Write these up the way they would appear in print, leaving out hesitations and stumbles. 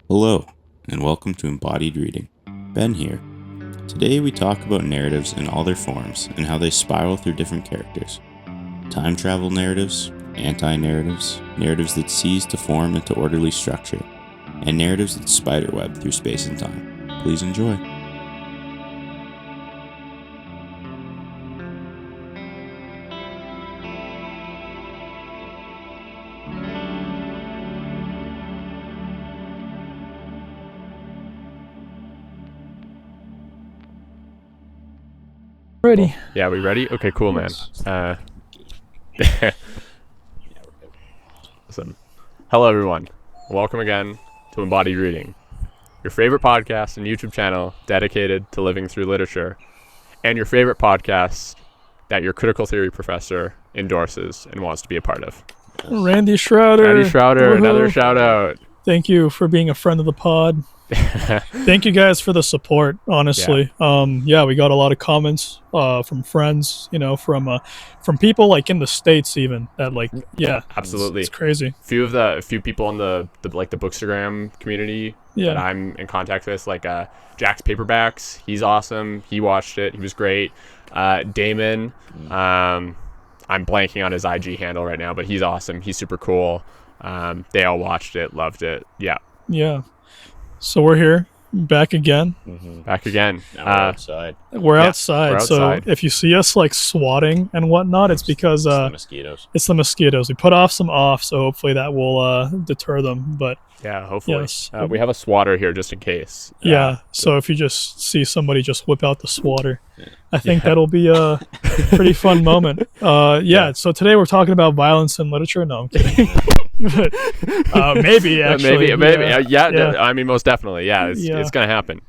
Hello, and welcome to Embodied Reading. Ben here. Today we talk about narratives in all their forms and how they spiral through different characters. Time travel narratives, anti-narratives, narratives that cease to form into orderly structure, and narratives that spiderweb through space and time. Please enjoy. Ready. Cool. Yeah, we ready? Okay, cool, man. Listen. Hello, everyone. Welcome again to Embodied Reading, your favorite podcast and YouTube channel dedicated to living through literature, and your favorite podcast that your critical theory professor endorses and wants to be a part of. Randy Schrouder. Randy Schrouder, Woohoo. another shout out. Thank you for being a friend of the pod. Thank you guys for the support, honestly. We got a lot of comments from friends, from people like in the States even that Absolutely. It's crazy. Few people in the Bookstagram community that I'm in contact with, like Jack's Paperbacks, he's awesome. He watched it. He was great. Damon, I'm blanking on his IG handle right now, but he's awesome. He's super cool. They all watched it, loved it. Yeah. So we're here, back again. Back again. Now we're outside. We're outside. So if you see us like swatting and whatnot, it's because It's the mosquitoes. it's the mosquitoes. We put off some off, so hopefully that will deter them. But Yeah, hopefully. yes, We have a swatter here just in case. So if you just see somebody just whip out the swatter, I think that'll be a pretty fun moment. So today we're talking about violence in literature. No, I'm kidding. Maybe actually. Maybe. I mean, most definitely. Yeah, it's gonna happen.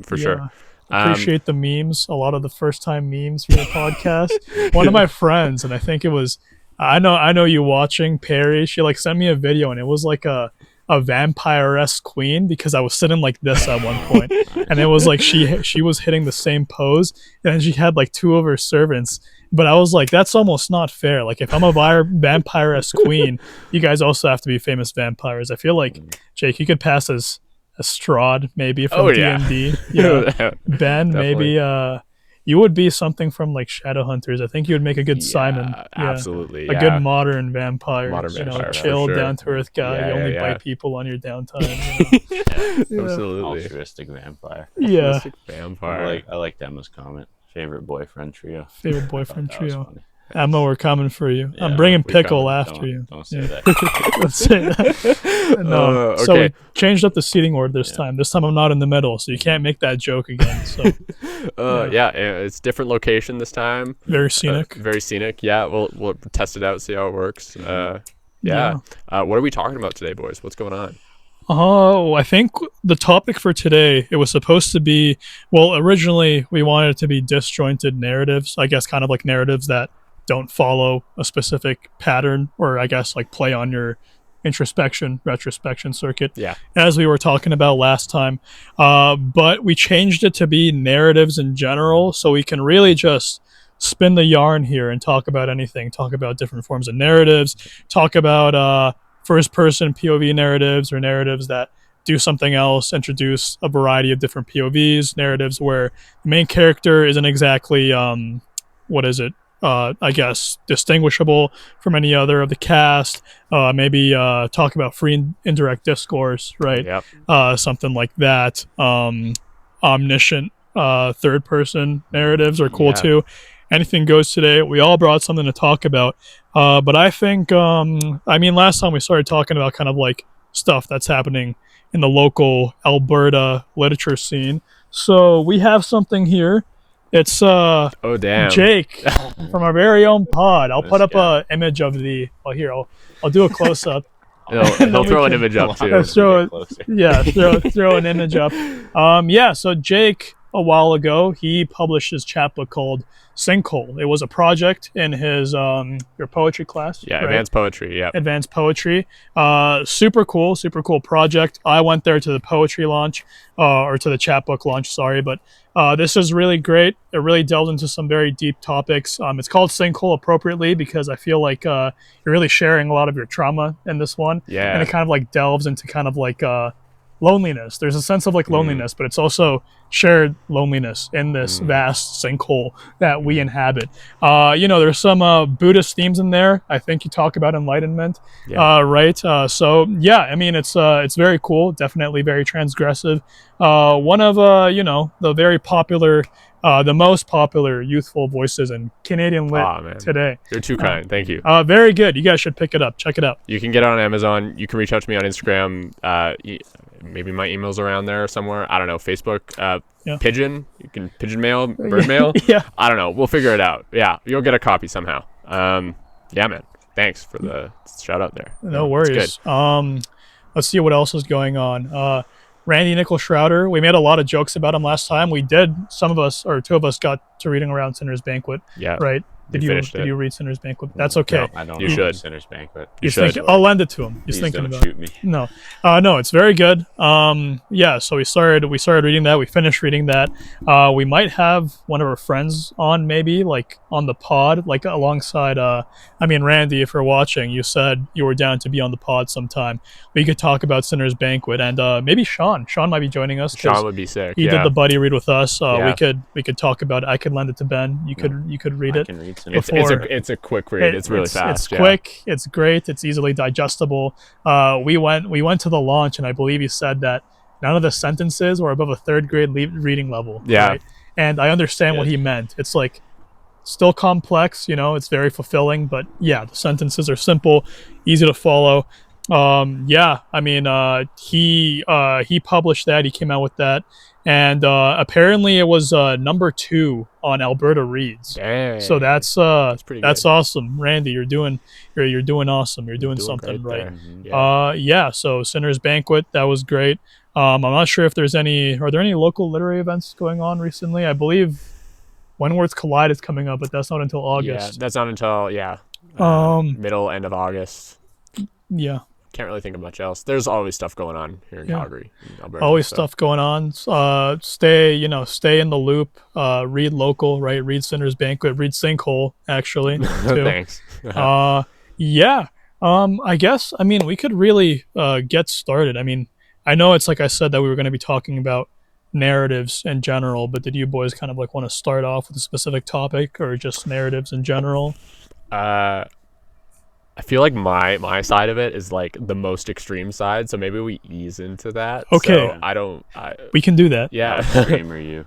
For sure. Appreciate the memes. A lot of the first time memes for the podcast. One of my friends, and I think it was, I know you watching, Perry. She like sent me a video, and it was like a vampire-esque queen, because I was sitting like this at one point, and it was like she was hitting the same pose, and then she had like two of her servants. But I was like, that's almost not fair. Like, if I'm a vampire-esque queen, you guys also have to be famous vampires. I feel like, Jake, you could pass as Strahd, maybe, from D&D. Yeah. Ben, Definitely. maybe you would be something from like Shadowhunters. I think you would make a good Simon. Absolutely. A good modern vampire. Modern vampire, chill, for sure. down-to-earth guy. Yeah, you only yeah. bite people on your downtime. Absolutely. Altruistic vampire. Yeah. Vampire. I like Emma's comment. Favorite boyfriend trio. Favorite boyfriend That was trio. funny. Emma, we're coming for you. Yeah, I'm bringing we Pickle coming. after Don't- you. Don't say that. Let's say that. No. So Okay. we changed up the seating order this time. This time I'm not in the middle, so you can't make that joke again. So It's different location this time. very scenic. Very scenic. Yeah, we'll test it out, see how it works. What are we talking about today, boys? What's going on? Oh, I think the topic for today, it was supposed to be, well, originally we wanted it to be disjointed narratives. I guess kind of like narratives that don't follow a specific pattern, or I guess like play on your retrospection circuit, as we were talking about last time. But we changed it to be narratives in general, so we can really just spin the yarn here and talk about anything, talk about different forms of narratives, talk about first person POV narratives, or narratives that do something else, introduce a variety of different POVs, narratives where the main character isn't exactly I guess distinguishable from any other of the cast. Maybe talk about free and indirect discourse, right? Yep. Something like that. Omniscient third person narratives are cool too. Anything goes today. We all brought something to talk about. But I think, last time we started talking about kind of like stuff that's happening in the local Alberta literature scene. So we have something here. It's Jake from our very own pod. I'll put up an image of I'll do a close up. He'll throw an image up too. Throw an image up. So Jake, a while ago, he published his chapbook called Sinkhole. It was a project in his your poetry class. Yeah, right? advanced poetry. Yeah, Advanced poetry. Super cool project. I went there to the poetry launch, or to the chapbook launch. Sorry, but this is really great. It really delved into some very deep topics. It's called Sinkhole appropriately because I feel like you're really sharing a lot of your trauma in this one. Yeah, and it kind of like delves into kind of like loneliness. There's a sense of like loneliness, but it's also shared loneliness in this vast sinkhole that we inhabit. There's some Buddhist themes in there. I think you talk about enlightenment, right? So yeah, I mean, it's very cool. Definitely very transgressive. One of the very popular, the most popular youthful voices in Canadian lit today. You're too kind. Thank you. Very good. You guys should pick it up. Check it out. You can get it on Amazon. You can reach out to me on Instagram. Maybe my email's around there somewhere. I don't know. Facebook. Pigeon. You can pigeon mail, bird mail. Yeah. I don't know. We'll figure it out. Yeah. You'll get a copy somehow. Yeah, man. Thanks for the shout out there. No worries. Let's see what else is going on. Randy Nichols Schrouder. We made a lot of jokes about him last time. We did. Some of us, or two of us, got to reading around Sinner's Banquet. Yeah. Right. Did you read Sinner's Banquet? That's okay. No, I don't. You should. Sinner's Banquet. You should. I'll lend it to him. He's thinking don't about shoot me. No, no, it's very good. Yeah. So we started reading that. We finished reading that. We might have one of our friends on, maybe like on the pod, like alongside. Randy, if you're watching, you said you were down to be on the pod sometime. We could talk about Sinner's Banquet, and maybe Sean. Sean might be joining us. Sean would be sick. He did the buddy read with us. We could talk about it. I could lend it to Ben. You could read it. I can read Sinner's. It's a quick read. It's really fast. It's quick. It's great. It's easily digestible. We went to the launch, and I believe you said that none of the sentences were above a third grade reading level. Yeah. Right? And I understand what he meant. It's like still complex. It's very fulfilling, but yeah, the sentences are simple, easy to follow. He published that. He came out with that. And apparently it was number 2 on Alberta Reads. Dang. So that's pretty good. awesome, Randy. You're doing awesome. You're doing something right. Mm-hmm. So Sinner's Banquet, that was great. I'm not sure if are there any local literary events going on recently? I believe Wentworth Collide is coming up, but that's not until August. Yeah, that's not until end of August. Yeah. Can't really think of much else. There's always stuff going on here in Calgary, in Alberta, always stuff going on. Stay in the loop. Read local, right? Read Sinner's Banquet. Read Sinkhole, actually. Too. Thanks. I guess. We could really get started. I know it's like I said that we were going to be talking about narratives in general, but did you boys kind of like want to start off with a specific topic or just narratives in general? I feel like my side of it is like the most extreme side, so maybe we ease into that. Okay. So we can do that. Yeah. How extreme are you?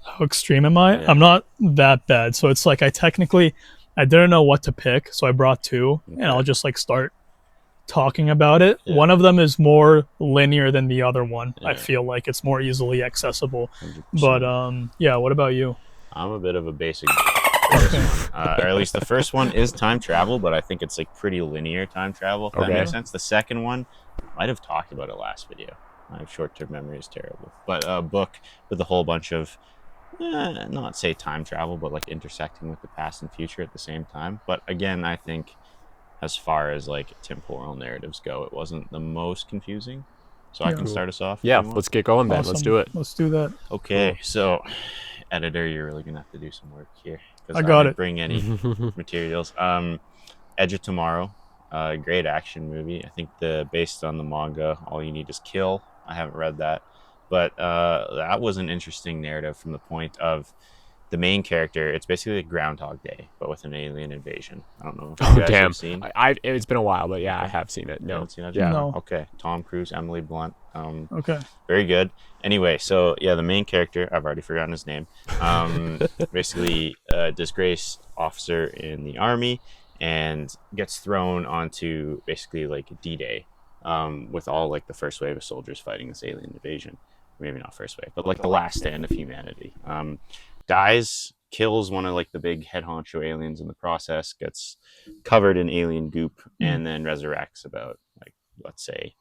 How extreme am I? Yeah. I'm not that bad. So it's like I didn't know what to pick, so I brought 2, and I'll just like start talking about it. Yeah. One of them is more linear than the other one. Yeah. I feel like it's more easily accessible. 100%. But what about you? I'm a bit of a basic person, or at least the first one is time travel, but I think it's like pretty linear time travel, if that makes sense. The second one, might have talked about it last video. My short-term memory is terrible. But a book with a whole bunch of, not say time travel, but like intersecting with the past and future at the same time. But again, I think as far as like temporal narratives go, it wasn't the most confusing. So I can start us off. Yeah, let's get going, Ben. Awesome. Let's do it. Let's do that. Okay, so editor, you're really gonna have to do some work here. I got didn't it. Bring any materials. Edge of Tomorrow, great action movie. I think based on the manga, All You Need Is Kill. I haven't read that, but that was an interesting narrative from the point of the main character. It's basically like Groundhog Day, but with an alien invasion. I don't know if you guys have seen. It's been a while, but yeah, I have seen it. No, seen it? Yeah. No. Okay. Tom Cruise, Emily Blunt. Okay. Very good. Anyway, so yeah, the main character, I've already forgotten his name. Basically, a disgraced officer in the army, and gets thrown onto basically like D-Day, with all like the first wave of soldiers fighting this alien invasion. Maybe not first wave, but like the last stand of humanity. Dies, kills one of like the big head honcho aliens in the process, gets covered in alien goop, and then resurrects about like, let's say,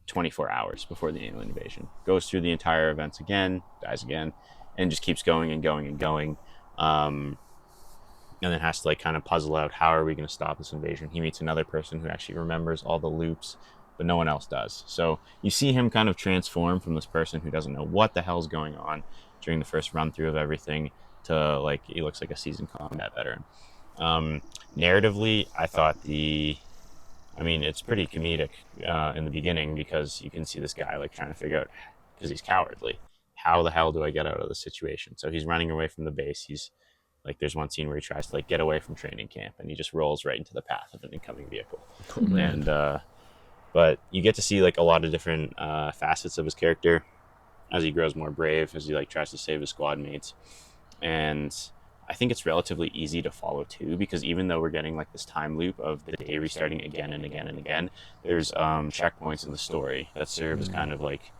24 hours before the alien invasion. Goes through the entire events again, dies again, and just keeps going and going and going. And then has to like kind of puzzle out, how are we going to stop this invasion? He meets another person who actually remembers all the loops, but no one else does. So you see him kind of transform from this person who doesn't know what the hell's going on during the first run through of everything to like, he looks like a seasoned combat veteran. Narratively, I thought the I mean, it's pretty comedic in the beginning because you can see this guy like trying to figure out, because he's cowardly, how the hell do I get out of this situation? So he's running away from the base. He's like, there's one scene where he tries to like get away from training camp, and he just rolls right into the path of an incoming vehicle. Oh, man. And but you get to see like a lot of different facets of his character as he grows more brave, as he like tries to save his squad mates. And I think it's relatively easy to follow too, because even though we're getting like this time loop of the day restarting again and again and again, there's checkpoints in the story that serve as kind of like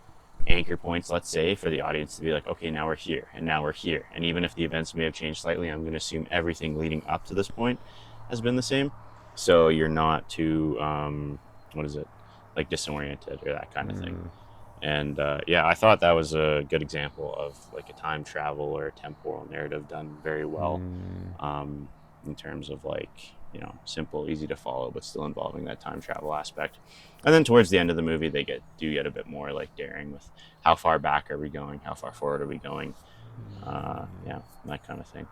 anchor points, let's say, for the audience to be like, okay, now we're here and now we're here. And even if the events may have changed slightly, I'm going to assume everything leading up to this point has been the same. So you're not too, like disoriented or that kind of thing. And yeah, I thought that was a good example of like a time travel or a temporal narrative done very well, in terms of like, you know, simple, easy to follow, but still involving that time travel aspect. And then towards the end of the movie, they do get a bit more like daring with how far back are we going, how far forward are we going, yeah, that kind of thing.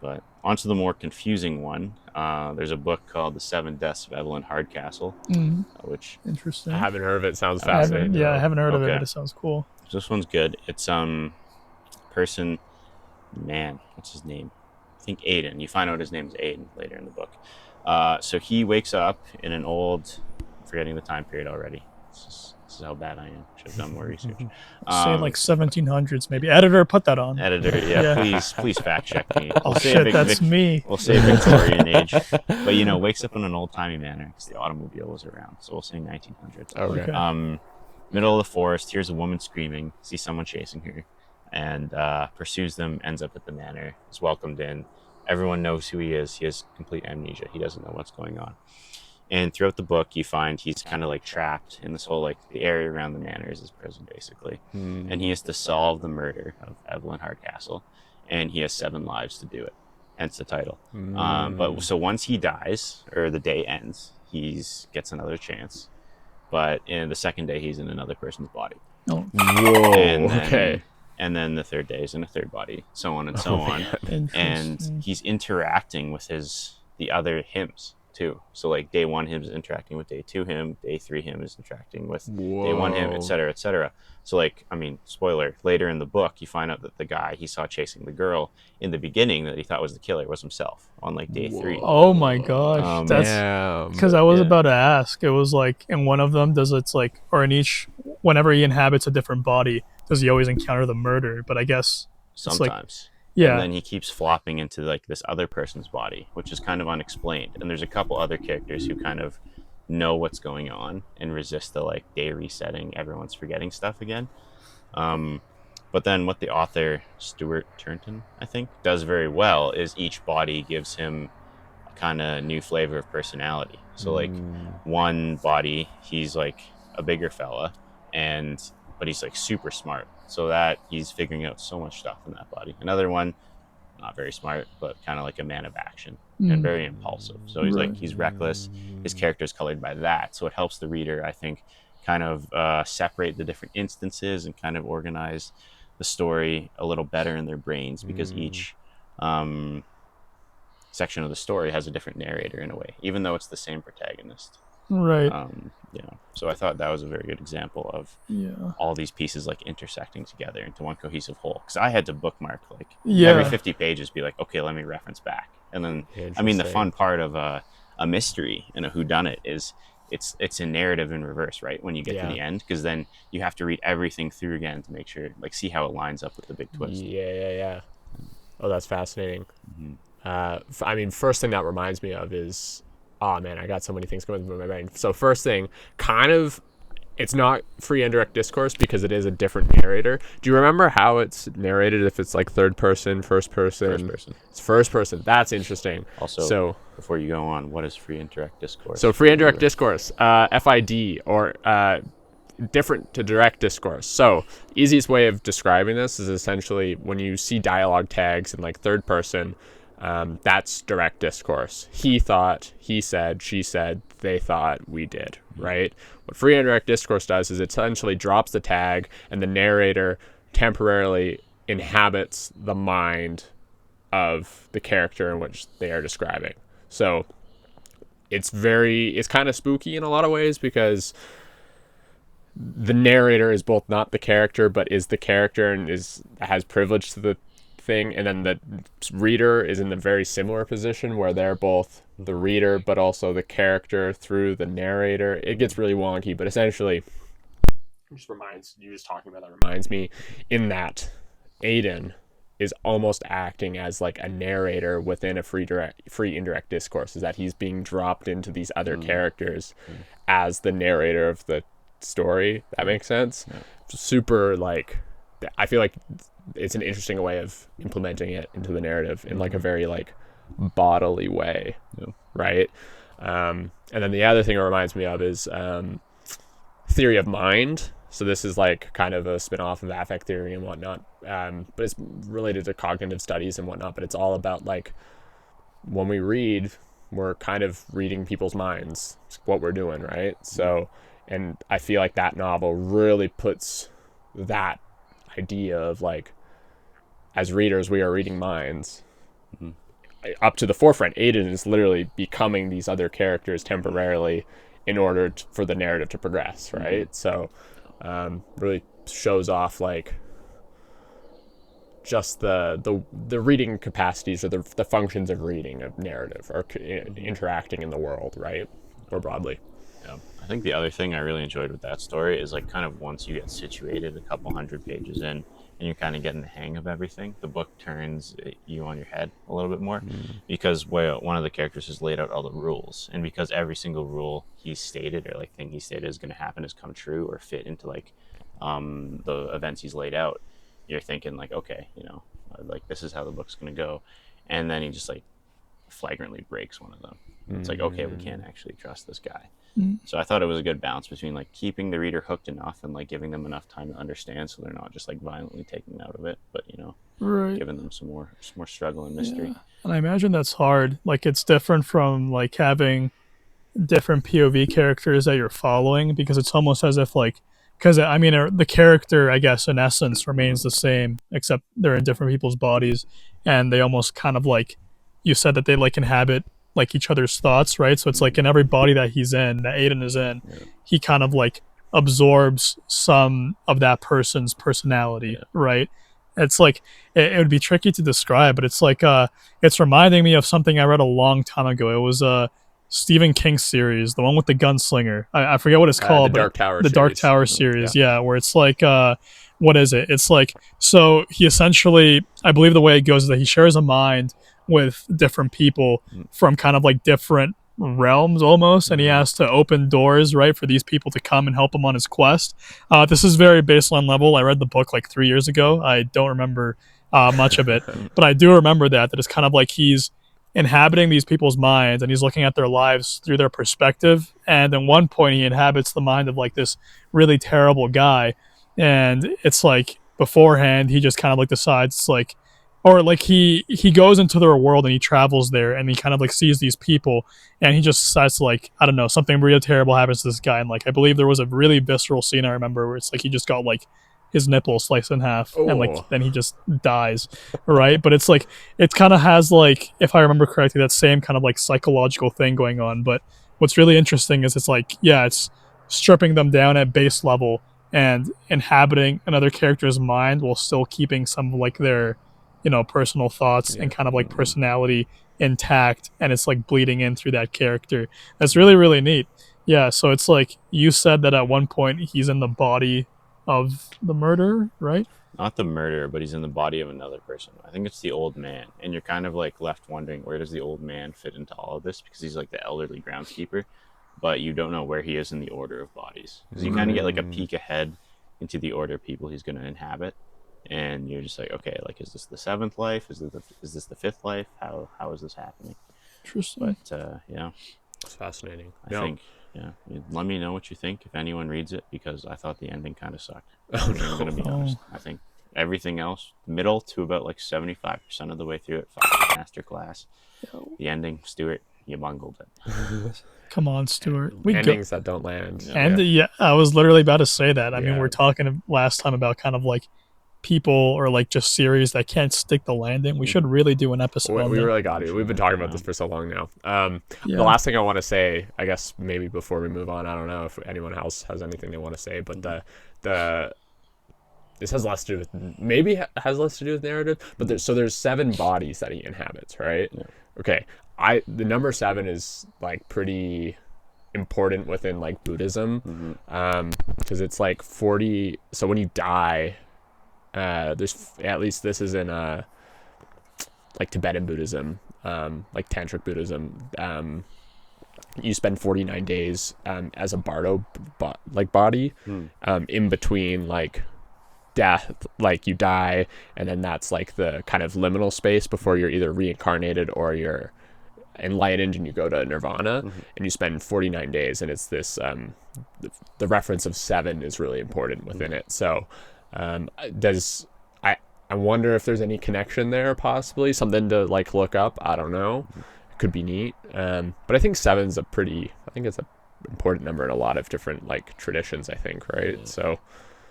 But onto the more confusing one. There's a book called The Seven Deaths of Evelyn Hardcastle, which interesting. I haven't heard of it. Sounds fascinating. I haven't heard of it, but it sounds cool. So this one's good. It's person, man, what's his name? I think Aiden. You find out his name is Aiden later in the book. So he wakes up in an old, I'm forgetting the time period already. This is how bad I am. Should have done more research. Say like 1700s, maybe. Editor, put that on. Editor, yeah. Please fact check me. Oh shit, that's me. We'll say Victorian age, but you know, wakes up in an old timey manner because the automobile was around. So we'll say 1900s. Okay. Middle of the forest. Hears a woman screaming. Sees someone chasing her, and pursues them. Ends up at the manor. Is welcomed in. Everyone knows who he is. He has complete amnesia. He doesn't know what's going on. And throughout the book, you find he's kind of like trapped in this whole, like, the area around the manor is his prison, basically. And he has to solve the murder of Evelyn Hardcastle. And he has 7 lives to do it. Hence the title. But so once he dies, or the day ends, he gets another chance. But in the second day, he's in another person's body. Oh. Whoa. And then, okay. And then the third day is in a third body, so on and so on. And he's interacting with the other hymns too. So like day 1 him is interacting with day 2 him, day 3 him is interacting with day 1 him, etc., etc. So like, I mean, spoiler, later in the book you find out that the guy he saw chasing the girl in the beginning that he thought was the killer was himself on like day 3. Oh my gosh. That's because I was about to ask. It was like in one of them, or in each, whenever he inhabits a different body, does he always encounter the murder? But I guess sometimes. Yeah. And then he keeps flopping into like this other person's body, which is kind of unexplained. And there's a couple other characters who kind of know what's going on and resist the like day resetting, everyone's forgetting stuff again. But then what the author, Stuart Turnton, I think, does very well is each body gives him a kind of new flavor of personality. So like one body, he's like a bigger fella, but he's like super smart, so that he's figuring out so much stuff in that body. Another one, not very smart, but kind of like a man of action and very impulsive. So he's reckless. His character is colored by that, so it helps the reader, I think, kind of separate the different instances and kind of organize the story a little better in their brains, because each section of the story has a different narrator in a way, even though it's the same protagonist. Right. So I thought that was a very good example of all these pieces like intersecting together into one cohesive whole. Because I had to bookmark like every 50 pages, be like, okay, let me reference back. And then, I mean, the fun part of a mystery and a whodunit is it's a narrative in reverse, right? When you get to the end, because then you have to read everything through again to make sure, like, see how it lines up with the big twist. Yeah. Oh, that's fascinating. I mean, first thing that reminds me of is, oh man, I got so many things going through my brain. So first thing, it's not free and direct discourse because it is a different narrator. Do you remember how it's narrated, if it's like third person, first person? First person. It's first person. That's interesting. Also, before you go on, what is free and direct discourse? So free and direct discourse, FID, or different to direct discourse. So easiest way of describing this is essentially when you see dialogue tags in like third person, that's direct discourse. He thought, he said, she said, they thought, we did, right? What free and direct discourse does is it essentially drops the tag and the narrator temporarily inhabits the mind of the character in which they are describing. So it's kind of spooky in a lot of ways, because the narrator is both not the character but is the character and has privilege to the thing, and then the reader is in the very similar position where they're both the reader but also the character through the narrator. It gets really wonky, but essentially reminds me in that Aiden is almost acting as like a narrator within a free indirect discourse, is that he's being dropped into these other characters as the narrator of the story. That makes sense. Super, like, I feel like it's an interesting way of implementing it into the narrative in like a very like bodily way, right? And then the other thing it reminds me of is theory of mind. So this is like kind of a spin-off of affect theory and whatnot, but it's related to cognitive studies and whatnot. But it's all about like, when we read, we're kind of reading people's minds. It's what we're doing, right? So, and I feel like that novel really puts that idea of like, as readers, we are reading minds up to the forefront. Aiden is literally becoming these other characters temporarily in order for the narrative to progress, right? So really shows off like just the reading capacities, or the functions of reading a narrative, or interacting in the world, right? More broadly. Yeah. I think the other thing I really enjoyed with that story is like, kind of once you get situated a couple hundred pages in and you're kind of getting the hang of everything, the book turns you on your head a little bit more, because one of the characters has laid out all the rules, and because every single rule he stated, or like thing he stated is going to happen, has come true or fit into like the events he's laid out, you're thinking like, okay, like this is how the book's going to go, and then he just like flagrantly breaks one of them. It's like, okay, we can't actually trust this guy. So I thought it was a good balance between like keeping the reader hooked enough and like giving them enough time to understand, so they're not just like violently taken out of it, but giving them some more struggle and mystery. Yeah. And I imagine that's hard. Like, it's different from like having different POV characters that you're following, because it's almost as if like, because I mean, the character, I guess, in essence remains the same, except they're in different people's bodies, and they almost kind of like, you said that they like inhabit like each other's thoughts, right? So it's like in every body that he's in, that Aiden is in, he kind of like absorbs some of that person's personality, right? It's like, it would be tricky to describe, but it's like, it's reminding me of something I read a long time ago. It was a Stephen King series, the one with the gunslinger. I forget what it's called. The Dark Tower series. Dark Tower series, yeah, where it's like, what is it? It's like, so he essentially, I believe the way it goes is that he shares a mind with different people from kind of like different realms almost, and he has to open doors, right, for these people to come and help him on his quest. This is very baseline level. I read the book like 3 years ago. I don't remember much of it, but I do remember that it's kind of like he's inhabiting these people's minds, and he's looking at their lives through their perspective. And at one point he inhabits the mind of like this really terrible guy, and it's like beforehand he just kind of like decides like, or like he goes into their world and he travels there and he kind of like sees these people, and he just decides to like, I don't know, something really terrible happens to this guy. And like, I believe there was a really visceral scene I remember where it's like he just got like his nipple sliced in half, and like then he just dies, right? But it's like, it kind of has like, if I remember correctly, that same kind of like psychological thing going on. But what's really interesting is it's like, yeah, it's stripping them down at base level and inhabiting another character's mind while still keeping some of like their personal thoughts and kind of like personality intact, and it's like bleeding in through that character. That's really, really neat. Yeah, so it's like, you said that at one point he's in the body of the murderer, right? Not the murderer, but he's in the body of another person. I think it's the old man, and you're kind of like left wondering, where does the old man fit into all of this, because he's like the elderly groundskeeper, but you don't know where he is in the order of bodies, because you kind of get like a peek ahead into the order of people he's going to inhabit. And you're just like, okay, like, is this the seventh life? Is this the fifth life? How is this happening? Interesting. But yeah, it's fascinating. I think, yeah. Let me know what you think if anyone reads it, because I thought the ending kind of sucked. Oh, no. I'm gonna be honest. I think everything else, middle to about like 75% of the way through it, fucking masterclass. The ending, Stuart, you bungled it. Come on, Stuart. Endings that don't land. And I was literally about to say that. I mean, we're talking last time about kind of like people or like just series that can't stick the landing, we should really do an episode on We that. really got it. We've been talking about this for so long now. The last thing I want to say, I guess maybe before we move on, I don't know if anyone else has anything they want to say, but this has less to do with, maybe has less to do with narrative, but there's 7 bodies that he inhabits, right? Yeah. Okay. The number 7 is like pretty important within like Buddhism, because it's like 40. So when you die, there's, at least this is in like Tibetan Buddhism, like Tantric Buddhism, you spend 49 days as a bardo body, in between like death, like you die, and then that's like the kind of liminal space before you're either reincarnated or you're enlightened and you go to nirvana, and you spend 49 days, and it's this the reference of 7 is really important within it. So I wonder if there's any connection there, possibly something to like look up. I don't know, it could be neat, but I think 7's I think it's a important number in a lot of different like traditions, I think, right? Yeah. So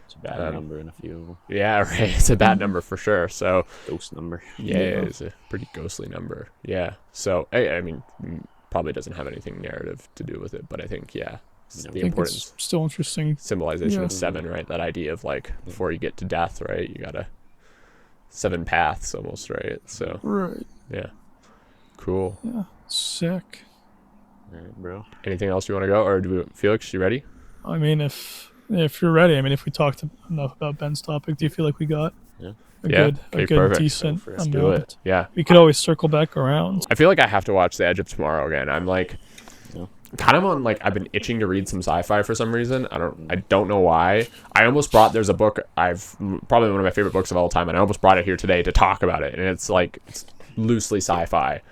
it's a bad number in a few of them. Yeah, right. It's a bad number for sure. So ghost number. Yeah, it's a pretty ghostly number. Yeah. So I mean, probably doesn't have anything narrative to do with it, but I think the importance. It's still interesting symbolization of 7, right? That idea of like before you get to death, right? You gotta 7 paths almost, right? So right. Yeah. Cool. Yeah. Sick. All right, bro. Anything else you want to go, or Felix, you ready? I mean, if you're ready, I mean, if we talked enough about Ben's topic, do you feel like we got a good, perfect. decent Let's do it. Yeah. We could always circle back around. I feel like I have to watch The Edge of Tomorrow again. I'm like, kind of on like, I've been itching to read some sci-fi for some reason. I don't know why. I almost brought, there's a book probably one of my favorite books of all time, and I almost brought it here today to talk about it. And it's like, it's loosely sci-fi.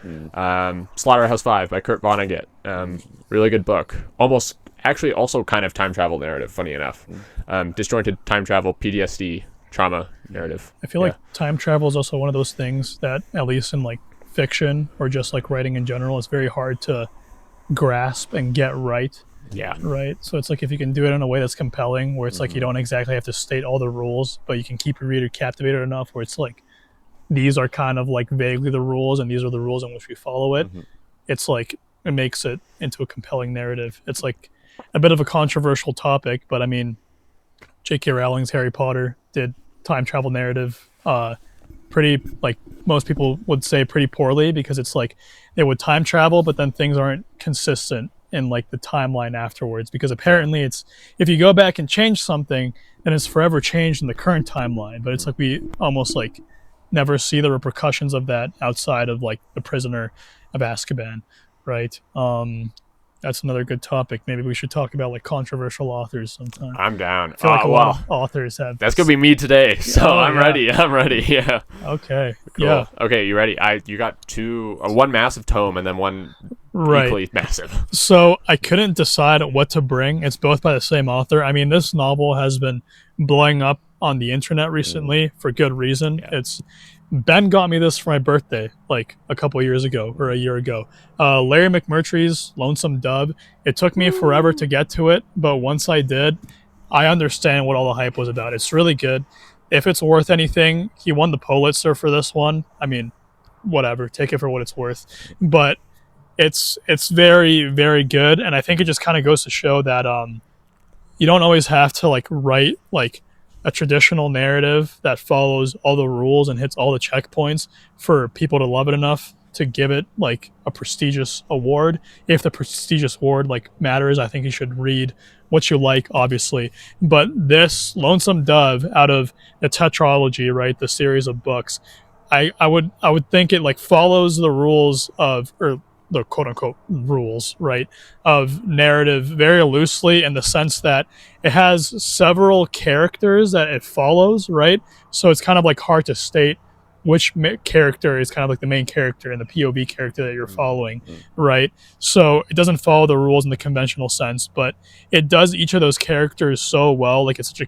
Slaughterhouse-Five by Kurt Vonnegut. Really good book. Actually also kind of time travel narrative, funny enough. Disjointed time travel, PTSD, trauma narrative. I feel like time travel is also one of those things that, at least in like fiction or just like writing in general, it's very hard to grasp and get right. Yeah. Right. So it's like if you can do it in a way that's compelling, where it's like you don't exactly have to state all the rules, but you can keep your reader captivated enough where it's like these are kind of like vaguely the rules and these are the rules in which we follow it. It's like it makes it into a compelling narrative. It's like a bit of a controversial topic, but I mean, J.K. Rowling's Harry Potter did time travel narrative pretty, like most people would say, pretty poorly, because it's like they would time travel, but then things aren't consistent in like the timeline afterwards, because apparently it's, if you go back and change something, then it's forever changed in the current timeline, but it's like we almost like never see the repercussions of that outside of like the Prisoner of Azkaban, right? That's another good topic. Maybe we should talk about like controversial authors sometime. I'm down. I feel like a lot of authors have. That's gonna be me today, so I'm ready. I'm ready. Yeah. Okay. Cool. Yeah. Okay, you ready? You got one massive tome and then one equally massive. So I couldn't decide what to bring. It's both by the same author. I mean, this novel has been blowing up on the internet recently for good reason. Yeah. Ben got me this for my birthday like a couple years ago or a year ago. Larry McMurtry's Lonesome Dove. It took me forever to get to it, but once I did, I understand what all the hype was about. It's really good. If it's worth anything, he won the Pulitzer for this one. I mean, whatever, take it for what it's worth. But it's very, very good, and I think it just kind of goes to show that you don't always have to like write like a traditional narrative that follows all the rules and hits all the checkpoints for people to love it enough to give it like a prestigious award. If the prestigious award like matters, I think you should read what you like, obviously. But this Lonesome Dove, out of the tetralogy, right, the series of books, I would think it like follows the rules of, or the quote-unquote rules, right, of narrative very loosely, in the sense that it has several characters that it follows, right? So it's kind of like hard to state which character is kind of like the main character and the POV character that you're following, right? So it doesn't follow the rules in the conventional sense, but it does each of those characters so well. Like, it's such a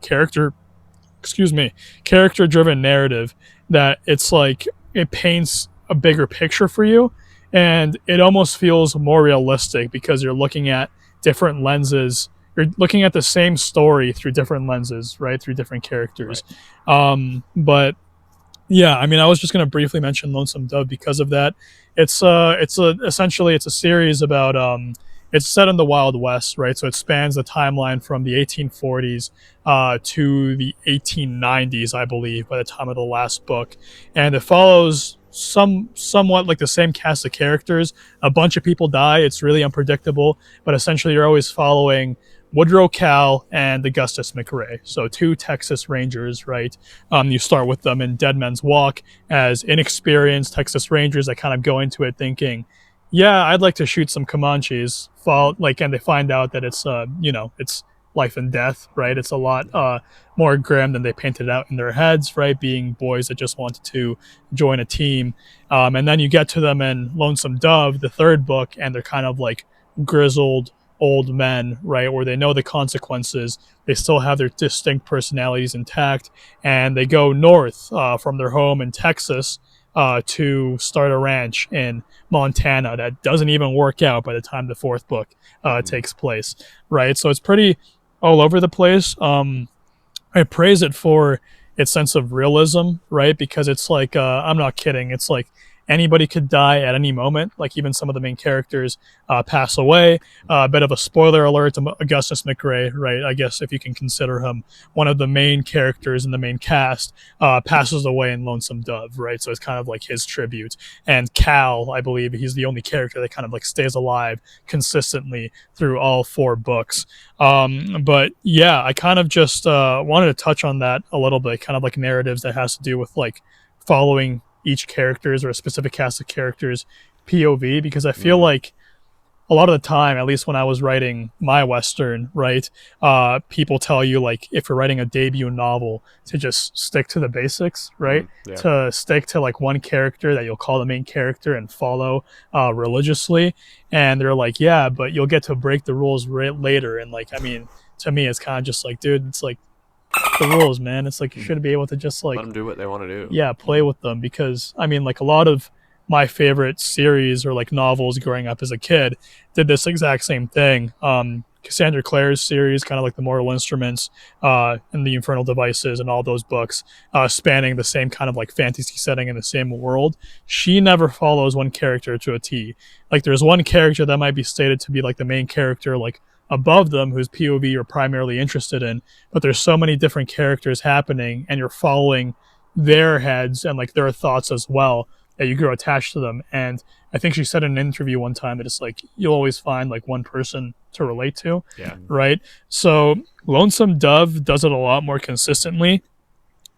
character-driven narrative that it's like it paints a bigger picture for you. And it almost feels more realistic because you're looking at different lenses you're looking at the same story through different lenses, right? Through different characters. But yeah, I mean, I was just going to briefly mention Lonesome Dove because of that. Essentially it's a series about it's set in the Wild West, right? So it spans the timeline from the 1840s to the 1890s, I believe, by the time of the last book, and it follows somewhat like the same cast of characters. A bunch of people die. It's really unpredictable, but essentially you're always following Woodrow Cal and Augustus McRae, so two Texas Rangers, right? You start with them in Dead Man's Walk as inexperienced Texas Rangers that kind of go into it thinking, yeah, I'd like to shoot some Comanches. And they find out that it's, it's life and death, right? It's a lot more grim than they painted out in their heads, right? Being boys that just wanted to join a team. And then you get to them in Lonesome Dove, the third book, and they're kind of like grizzled old men, right, where they know the consequences. They still have their distinct personalities intact, and they go north from their home in Texas to start a ranch in Montana that doesn't even work out by the time the fourth book takes place, right? So it's pretty all over the place. I praise it for its sense of realism, right? Because it's like, I'm not kidding. It's like anybody could die at any moment. Like even some of the main characters pass away. A bit of a spoiler alert to Augustus McRae, right? I guess if you can consider him one of the main characters in the main cast, passes away in Lonesome Dove, right? So it's kind of like his tribute. And Cal, I believe, he's the only character that kind of like stays alive consistently through all four books. But yeah, I kind of just wanted to touch on that a little bit, kind of like narratives that has to do with like following each characters or a specific cast of characters POV, because I feel like a lot of the time, at least when I was writing my Western, right, people tell you like if you're writing a debut novel to just stick to the basics, right? To stick to like one character that you'll call the main character and follow religiously. And they're like, yeah, but you'll get to break the rules later. And like, I mean, to me, it's kind of just like, dude, it's like the rules, man. It's like you should be able to just like let them do what they want to do. Yeah, play with them, because I mean, like a lot of my favorite series or like novels growing up as a kid did this exact same thing. Cassandra Clare's series, kind of like the Mortal Instruments and the Infernal Devices and all those books, spanning the same kind of like fantasy setting in the same world. She never follows one character to a T. Like there's one character that might be stated to be like the main character, like above them, whose POV you're primarily interested in, but there's so many different characters happening and you're following their heads and like their thoughts as well, that you grow attached to them. And I think she said in an interview one time that it's like you'll always find like one person to relate to. Right? So Lonesome Dove does it a lot more consistently.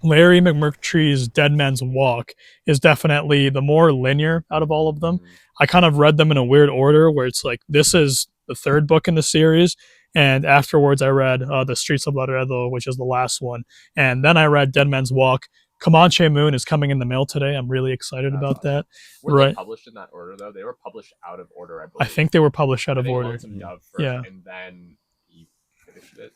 Larry McMurtry's Dead Man's Walk is definitely the more linear out of all of them. I kind of read them in a weird order where it's like this is the third book in the series, and afterwards I read The Streets of Laredo, which is the last one, and then I read Dead Man's Walk. Comanche Moon is coming in the mail today. I'm really excited about that. Were they published in that order though? They were published out of order, I believe. I think they were published out of order. Lonesome Dove first, and then he finished it.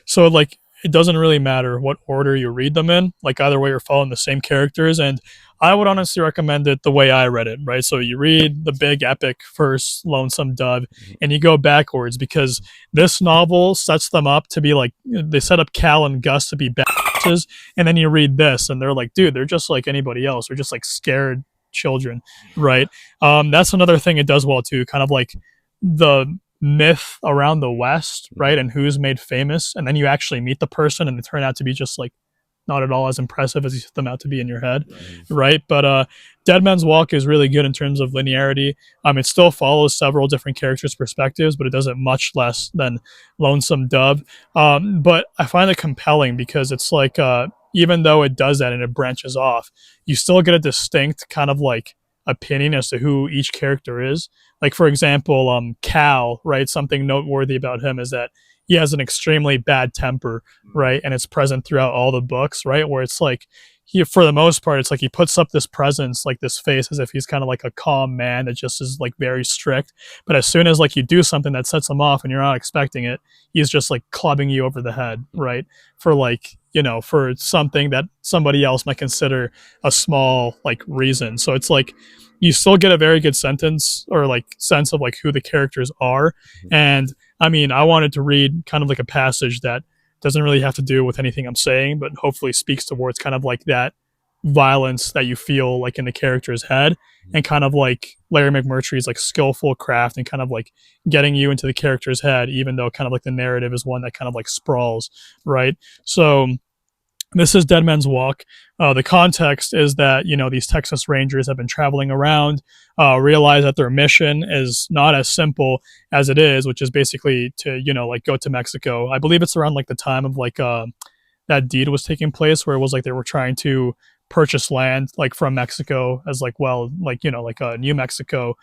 So like it doesn't really matter what order you read them in. Like either way, you're following the same characters, and I would honestly recommend it the way I read it, right? So you read the big epic first, Lonesome Dove, and you go backwards, because this novel sets them up to be like, they set up Cal and Gus to be badasses, and then you read this, and they're like, dude, they're just like anybody else. They're just like scared children, right? That's another thing it does well too, kind of like the myth around the West, right? And who's made famous, and then you actually meet the person and they turn out to be just like not at all as impressive as you set them out to be in your head, right? But Dead Man's Walk is really good in terms of linearity. It still follows several different characters' perspectives, but it does it much less than Lonesome Dove. But I find it compelling because it's like, even though it does that and it branches off, you still get a distinct kind of like opinion as to who each character is. Like, for example, Cal, right? Something noteworthy about him is that he has an extremely bad temper, right? And it's present throughout all the books, right? Where it's like he, for the most part, it's like he puts up this presence, like this face, as if he's kind of like a calm man that just is like very strict. But as soon as like you do something that sets him off and you're not expecting it, he's just like clubbing you over the head, right? For like, for something that somebody else might consider a small like reason. So it's like you still get a very good sense of like who the characters are. And I mean, I wanted to read kind of like a passage that doesn't really have to do with anything I'm saying, but hopefully speaks towards kind of like that violence that you feel like in the character's head, and kind of like Larry McMurtry's like skillful craft and kind of like getting you into the character's head, even though kind of like the narrative is one that kind of like sprawls, right? So this is Dead Man's Walk. The context is that, these Texas Rangers have been traveling around, realize that their mission is not as simple as it is, which is basically to, like go to Mexico. I believe it's around like the time of like that deed was taking place, where it was like they were trying to purchase land like from Mexico, as like, well, like, like New Mexico,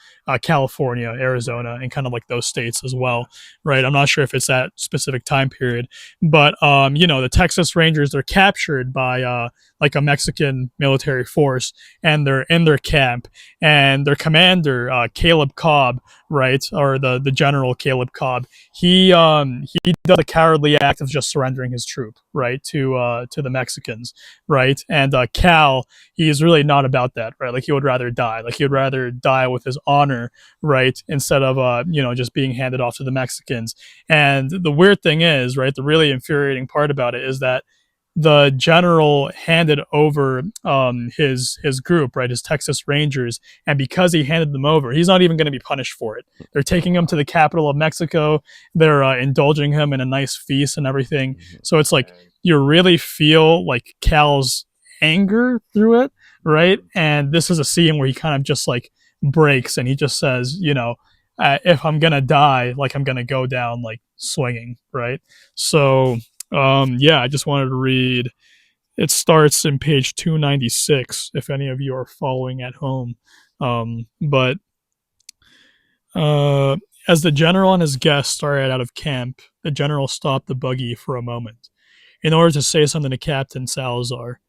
California, Arizona, and kind of like those states as well, right? I'm not sure if it's that specific time period, but the Texas Rangers, they're captured by like a Mexican military force, and they're in their camp, and their commander, Caleb Cobb, right, or the general Caleb Cobb, he does a cowardly act of just surrendering his troop, right, to the Mexicans, right? And Cal, he's really not about that, right? Like he would rather die. Like he would rather die with his honor, right, instead of just being handed off to the Mexicans. And the weird thing is, right, the really infuriating part about it is that the general handed over his group, right, his Texas Rangers, and because he handed them over, he's not even going to be punished for it. They're taking him to the capital of Mexico. They're indulging him in a nice feast and everything. So it's like you really feel like Cal's anger through it, right? And this is a scene where he kind of just like breaks, and he just says, if I'm gonna die, like I'm gonna go down like swinging, right? So I just wanted to read. It starts in page 296, if any of you are following at home. But as the general and his guests started out of camp, the general stopped the buggy for a moment in order to say something to Captain Salazar.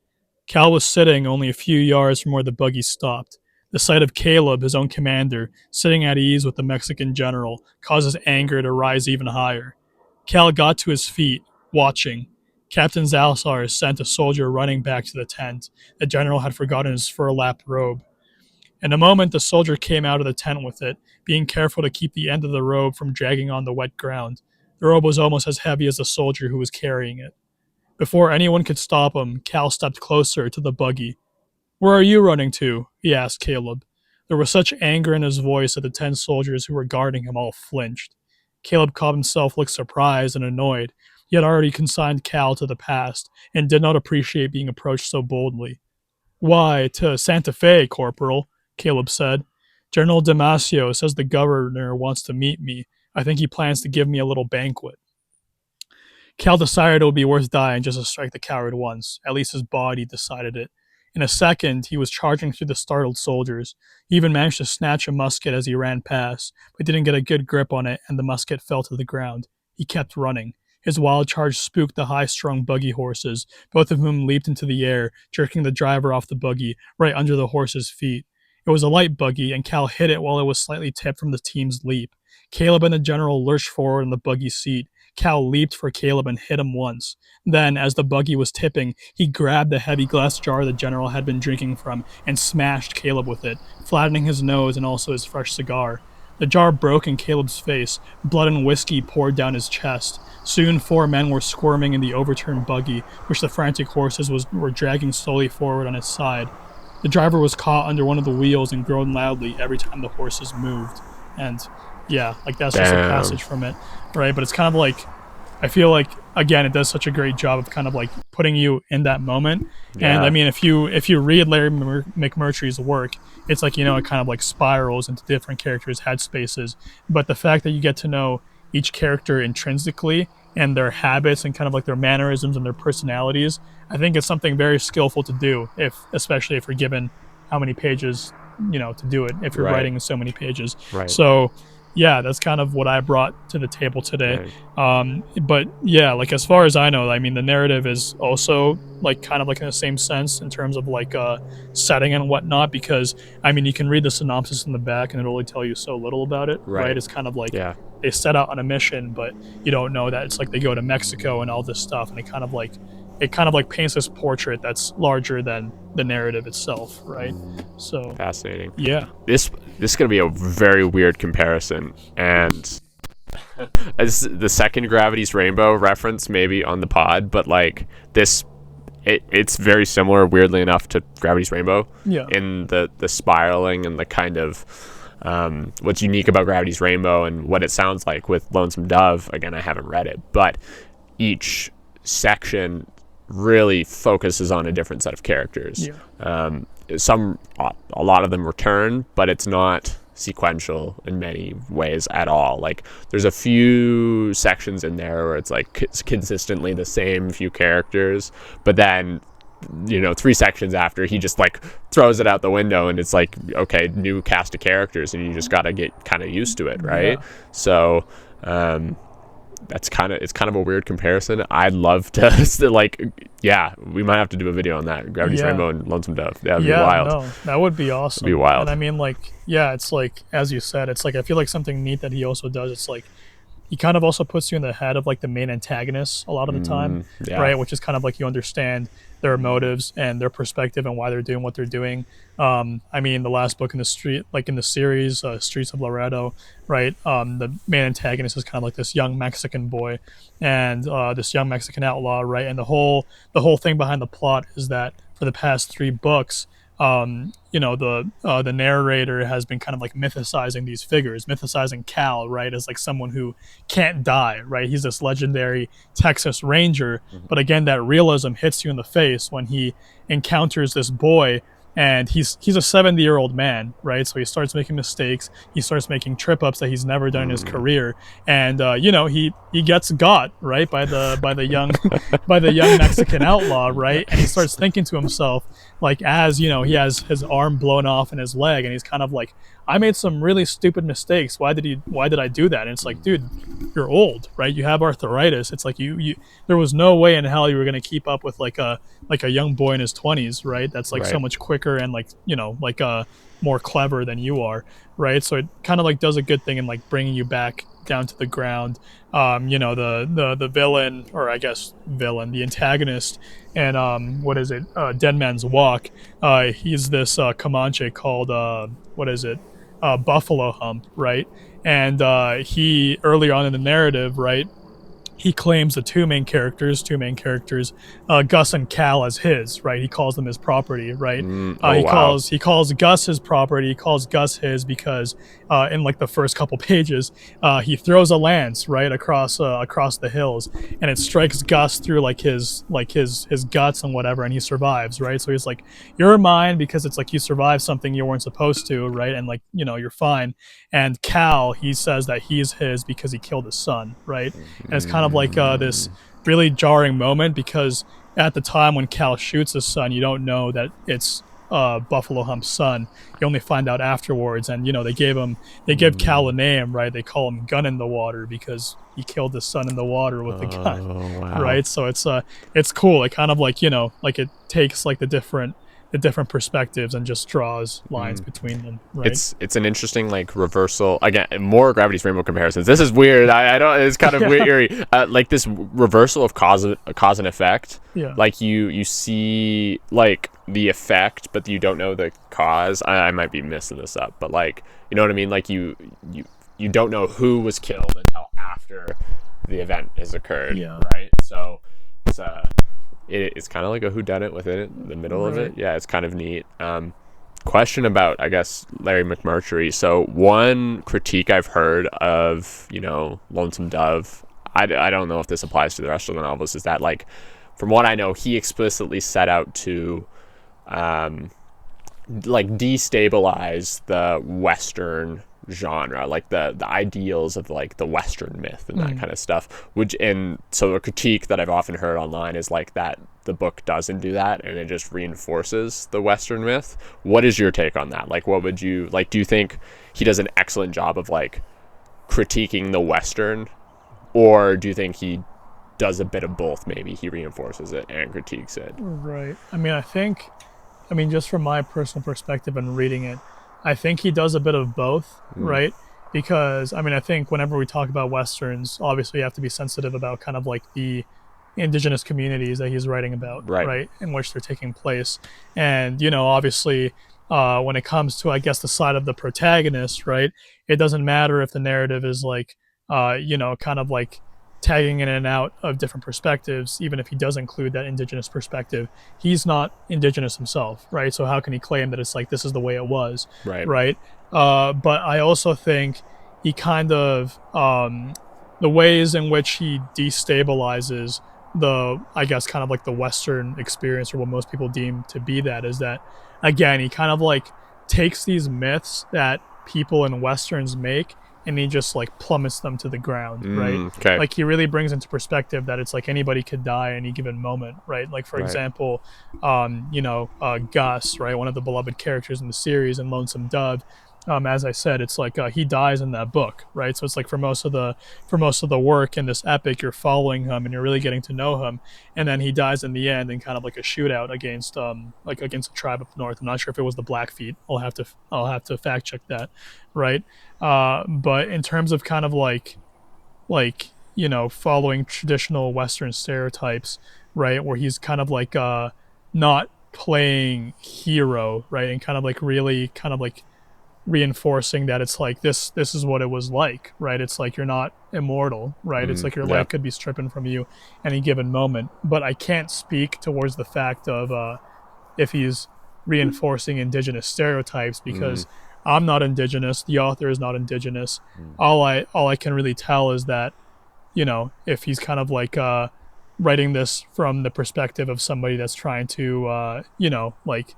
Cal was sitting only a few yards from where the buggy stopped. The sight of Caleb, his own commander, sitting at ease with the Mexican general caused his anger to rise even higher. Cal got to his feet, watching. Captain Salazar sent a soldier running back to the tent. The general had forgotten his fur-lapped robe. In a moment, the soldier came out of the tent with it, being careful to keep the end of the robe from dragging on the wet ground. The robe was almost as heavy as the soldier who was carrying it. Before anyone could stop him, Cal stepped closer to the buggy. "Where are you running to?" he asked Caleb. There was such anger in his voice that the 10 soldiers who were guarding him all flinched. Caleb Cobb himself looked surprised and annoyed. He had already consigned Cal to the past, and did not appreciate being approached so boldly. "Why, to Santa Fe, Corporal," Caleb said. "General Damasio says the governor wants to meet me. I think he plans to give me a little banquet." Cal decided it would be worth dying just to strike the coward once. At least his body decided it. In a second, he was charging through the startled soldiers. He even managed to snatch a musket as he ran past, but didn't get a good grip on it, and the musket fell to the ground. He kept running. His wild charge spooked the high-strung buggy horses, both of whom leaped into the air, jerking the driver off the buggy, right under the horses' feet. It was a light buggy, and Cal hit it while it was slightly tipped from the team's leap. Caleb and the general lurched forward in the buggy seat. Cal leaped for Caleb and hit him once. Then, as the buggy was tipping, he grabbed the heavy glass jar the general had been drinking from and smashed Caleb with it, flattening his nose and also his fresh cigar. The jar broke in Caleb's face. Blood and whiskey poured down his chest. Soon 4 men were squirming in the overturned buggy, which the frantic horses were dragging slowly forward on its side. The driver was caught under one of the wheels and groaned loudly every time the horses moved. And yeah, like that's just a passage from it, right? But it's kind of like, I feel like, again, it does such a great job of kind of like putting you in that moment. Yeah. And I mean, if you read Larry McMurtry's work, it's like, it kind of like spirals into different characters' headspaces. But the fact that you get to know each character intrinsically and their habits and kind of like their mannerisms and their personalities, I think it's something very skillful to do, especially if you're given how many pages, to do it, if you're writing so many pages. Right. So yeah, that's kind of what I brought to the table today. Right. But yeah, like as far as I know, I mean, the narrative is also like kind of like in the same sense in terms of like setting and whatnot. Because I mean, you can read the synopsis in the back, and it'll only tell you so little about it, right? Right. It's kind of like Yeah. they set out on a mission, but you don't know that it's like they go to Mexico and all this stuff, and it kind of like paints this portrait that's larger than the narrative itself, right? So Fascinating. yeah, This is gonna be a very weird comparison, and as the second Gravity's Rainbow reference maybe on the pod, but like this, it's very similar, weirdly enough, to Gravity's Rainbow. Yeah. In the spiraling and the kind of what's unique about Gravity's Rainbow and what it sounds like with Lonesome Dove. Again, I haven't read it, but each section really focuses on a different set of characters. Yeah. A lot of them return, but it's not sequential in many ways at all. Like there's a few sections in there where it's like consistently the same few characters, but then 3 sections after, he just like throws it out the window, and it's like, okay, new cast of characters, and you just got to get kind of used to it, right? Yeah. So it's kind of a weird comparison. I'd love to like, yeah, we might have to do a video on that, Gravity's Rainbow and Lonesome Dove. That would be wild. No, that would be awesome. It'd be wild. And I mean, like, yeah, it's like, as you said, it's like, I feel like something neat that he also does, it's like he kind of also puts you in the head of like the main antagonists a lot of the time, right? Which is kind of like you understand their motives and their perspective and why they're doing what they're doing. I mean, the last book in the series, Streets of Laredo, right? The main antagonist is kind of like this young Mexican boy and this young Mexican outlaw, right? And the whole thing behind the plot is that for the past 3 books, the narrator has been kind of like mythicizing these figures, mythicizing Cal, right, as like someone who can't die, right? He's this legendary Texas Ranger, but again, that realism hits you in the face when he encounters this boy. And he's a 70-year-old man, right? So he starts making mistakes. He starts making trip ups that he's never done in his career, and he gets got, right, by the young by the young Mexican outlaw, right? And he starts thinking to himself, like, as he has his arm blown off in his leg, and he's kind of like, I made some really stupid mistakes. Why did I do that? And it's like, dude, you're old, right? You have arthritis. It's like you there was no way in hell you were gonna keep up with like a young boy in his 20s, right? That's like so much quicker and like more clever than you are, right? So it kind of like does a good thing in like bringing you back down to the ground. The villain, or I guess villain, the antagonist, and Dead Man's Walk. He's this Comanche called Buffalo Hump, right? And he, early on in the narrative, right, he claims the two main characters, Gus and Cal, as his, right? He calls them his property, right? He calls Gus his property. He calls Gus his because in like the first couple pages, he throws a lance right across the hills, and it strikes Gus through his guts and whatever, and he survives, right? So he's like, "You're mine," because it's like you survived something you weren't supposed to, right? And like you're fine. And Cal, he says that he's his because he killed his son, right? And it's kind of like this really jarring moment, because at the time when Cal shoots his son, you don't know that it's Buffalo Hump's son. You only find out afterwards, and they give Cal a name, right? They call him Gun in the Water because he killed his son in the water with the gun, right? So it's cool. It kind of like like it takes like the different perspectives and just draws lines between them, right? It's an interesting like reversal. Again, more Gravity's Rainbow comparisons. This is weird. I don't, it's kind of weird, like this reversal of cause and effect. Like you see like the effect, but you don't know the cause. I might be messing this up, but like, you know what I mean? Like you don't know who was killed until after the event has occurred, right? So it's kind of like a whodunit within it, in the middle of it. Yeah, it's kind of neat. Question about, I guess, Larry McMurtry. So one critique I've heard of, Lonesome Dove, I don't know if this applies to the rest of the novels, is that, like, from what I know, he explicitly set out to, destabilize the Western genre, like the ideals of like the Western myth and that kind of stuff, so a critique that I've often heard online is like that the book doesn't do that and it just reinforces the Western myth. What is your take on that? Like, what would you like? Do you think he does an excellent job of like critiquing the Western, or do you think he does a bit of both? Maybe he reinforces it and critiques it. Right. I mean, just from my personal perspective and reading it, I think he does a bit of both, right? Because, I mean, I think whenever we talk about Westerns, obviously you have to be sensitive about kind of like the indigenous communities that he's writing about, right? In which they're taking place. And, you know, obviously, when it comes to, I guess, the side of the protagonist, right, it doesn't matter if the narrative is like, you know, kind of like tagging in and out of different perspectives, even if he does include that indigenous perspective. He's not indigenous himself, right? So how can he claim that it's like this is the way it was, right? But I also think he kind of the ways in which he destabilizes the, I guess, kind of like the Western experience, or what most people deem to be that, is that, again, he kind of like takes these myths that people in Westerns make and he just like plummets them to the ground, right? Okay. Like he really brings into perspective that it's like anybody could die at any given moment, right? Like for example, you know, Gus, right, one of the beloved characters in the series, and Lonesome Dove. As I said, it's like he dies in that book, right? So it's like for most of the work in this epic, you're following him and you're really getting to know him, and then he dies in the end in kind of like a shootout against against a tribe up north. I'm not sure if it was the Blackfeet. I'll have to fact check that, right? But in terms of kind of like you know, following traditional Western stereotypes, right, where he's kind of like not playing hero, right, and kind of like really kind of like reinforcing that it's like this is what it was like, right? It's like you're not immortal, right? It's like your life could be stripping from you any given moment. But I can't speak towards the fact of if he's reinforcing indigenous stereotypes, because I'm not indigenous, the author is not indigenous. All I can really tell is that, you know, if he's kind of like writing this from the perspective of somebody that's trying to you know, like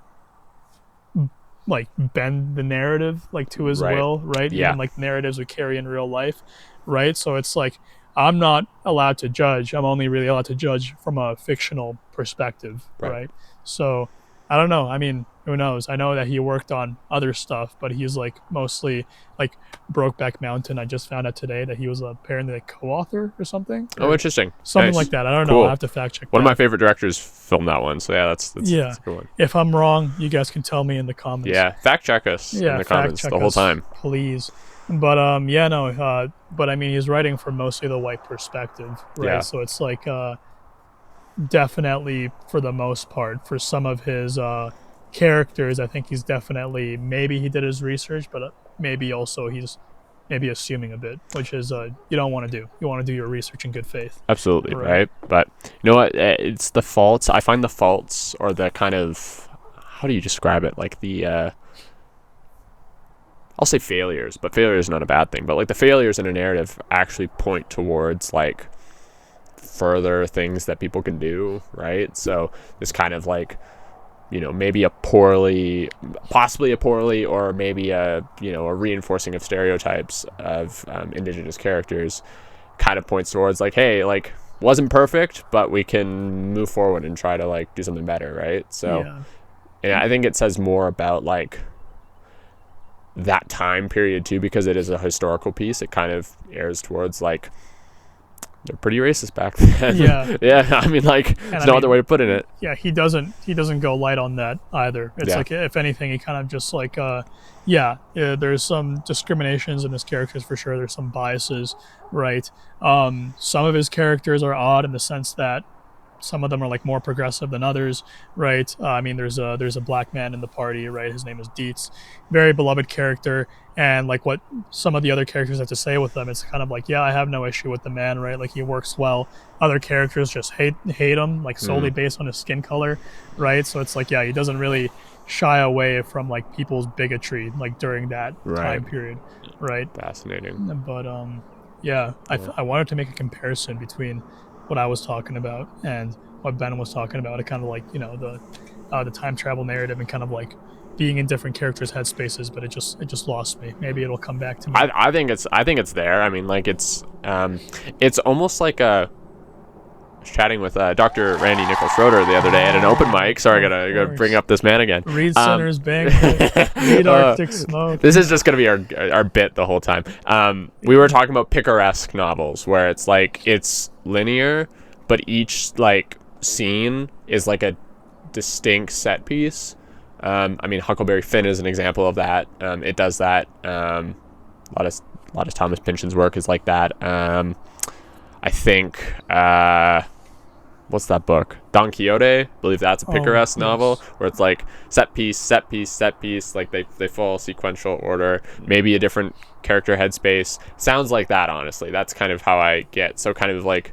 bend the narrative like to his will, right? Even like narratives we carry in real life, right? So it's like I'm not allowed to judge. I'm only really allowed to judge from a fictional perspective, right? So I don't know. I mean, who knows? I know that he worked on other stuff, but he's like mostly like Brokeback Mountain. I just found out today that he was apparently a co-author or something. Oh, interesting. Something like that. I don't know. I'll have to fact check. One of my favorite directors filmed that one. So yeah, that's a good one. If I'm wrong, you guys can tell me in the comments. Yeah, fact check us in the comments the whole time, please. But but I mean, he's writing from mostly the white perspective, right? Yeah. So it's like definitely, for the most part, for some of his characters, I think he's definitely, maybe he did his research, but maybe also he's maybe assuming a bit, which is you don't want to do. You want to do your research in good faith. Absolutely, right? But you know what? It's the faults. I find the faults, or the kind of, how do you describe it? Like the, I'll say failures, but failure is not a bad thing. But like the failures in a narrative actually point towards like further things that people can do, right? So this kind of like, you know, maybe possibly a poorly, or maybe a reinforcing of stereotypes of indigenous characters, kind of points towards like, hey, like wasn't perfect, but we can move forward and try to like do something better, right? So yeah, I think it says more about like that time period too, because it is a historical piece. It kind of airs towards like, they're pretty racist back then. Yeah. I mean, like, there's no other way to put it. Yeah, he doesn't go light on that either. It's like, if anything, he kind of just like, there's some discriminations in his characters for sure. There's some biases, right? Some of his characters are odd in the sense that some of them are like more progressive than others, right? I mean, there's a black man in the party, right? His name is Dietz, very beloved character, and like what some of the other characters have to say with them, it's kind of like, yeah, I have no issue with the man, right? Like he works well. Other characters just hate him, like solely based on his skin color, right? So it's like, yeah, he doesn't really shy away from like people's bigotry, like during that time period, right? Fascinating. But I wanted to make a comparison between what I was talking about and what Ben was talking about. It kind of like, you know, the time travel narrative and kind of like being in different characters' headspaces, but it just lost me. Maybe it'll come back to me. I think it's there. I mean, like it's almost like a chatting with Dr. Randy Nichols Schroeder the other day at an open mic. Sorry, I gotta bring up this man again. Read Sinner's Banquet. Read Arctic Smoke. This is just gonna be our bit the whole time. We were talking about picaresque novels where it's like it's linear, but each like scene is like a distinct set piece. I mean, Huckleberry Finn is an example of that. It does that. A lot of Thomas Pynchon's work is like that. I think what's that book? Don Quixote. I believe that's a picaresque novel where it's like set piece. Like they follow sequential order. Maybe a different character headspace. Sounds like that. Honestly, that's kind of how I get. So kind of like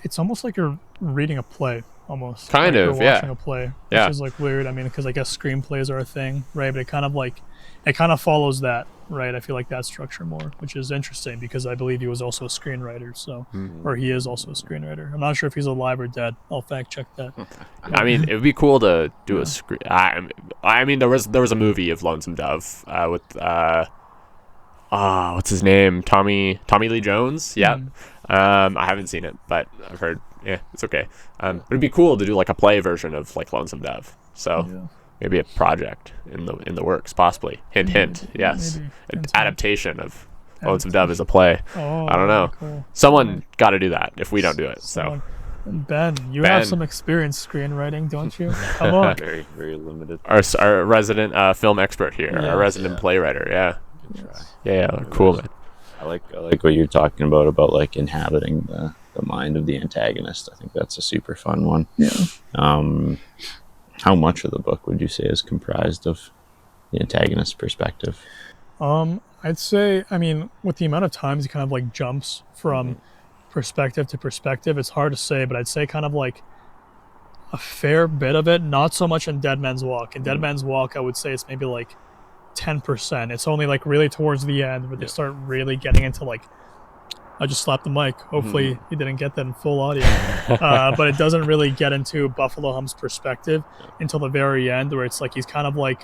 it's almost like you're reading a play. Almost kind like of you're watching a play, which is like weird. I mean, because I guess screenplays are a thing, right? But it kind of follows that, right? I feel like that structure more, which is interesting because I believe he was also a screenwriter, so or he is also a screenwriter. I'm not sure if he's alive or dead. I'll fact check that. I mean, it would be cool to do a screen. I mean, there was a movie of Lonesome Dove with what's his name? Tommy Lee Jones. Yeah. I haven't seen it, but I've heard. Yeah, it's okay. It'd be cool to do like a play version of like Lonesome Dove. So maybe a project in the works, possibly. Hint. Yes, an adaptation of Lonesome Dove as a play. I don't know. Cool. Someone got to do that if we don't do it. So Ben, you have some experience screenwriting, don't you? Come on. Very, very limited. Our resident film expert here, our resident playwriter. Yeah. Yeah. Cool, man. I like what you're talking about like inhabiting the mind of the antagonist. I think that's a super fun one. Yeah. How much of the book would you say is comprised of the antagonist's perspective? I'd say, I mean, with the amount of times he kind of like jumps from perspective to perspective, it's hard to say, but I'd say kind of like a fair bit of it, not so much in Dead Man's Walk. In Dead Man's Walk, I would say it's maybe like 10%. It's only like really towards the end where they start really getting into like, I just slapped the mic. Hopefully you didn't get that in full audio. But it doesn't really get into Buffalo Hump's perspective until the very end, where it's like he's kind of like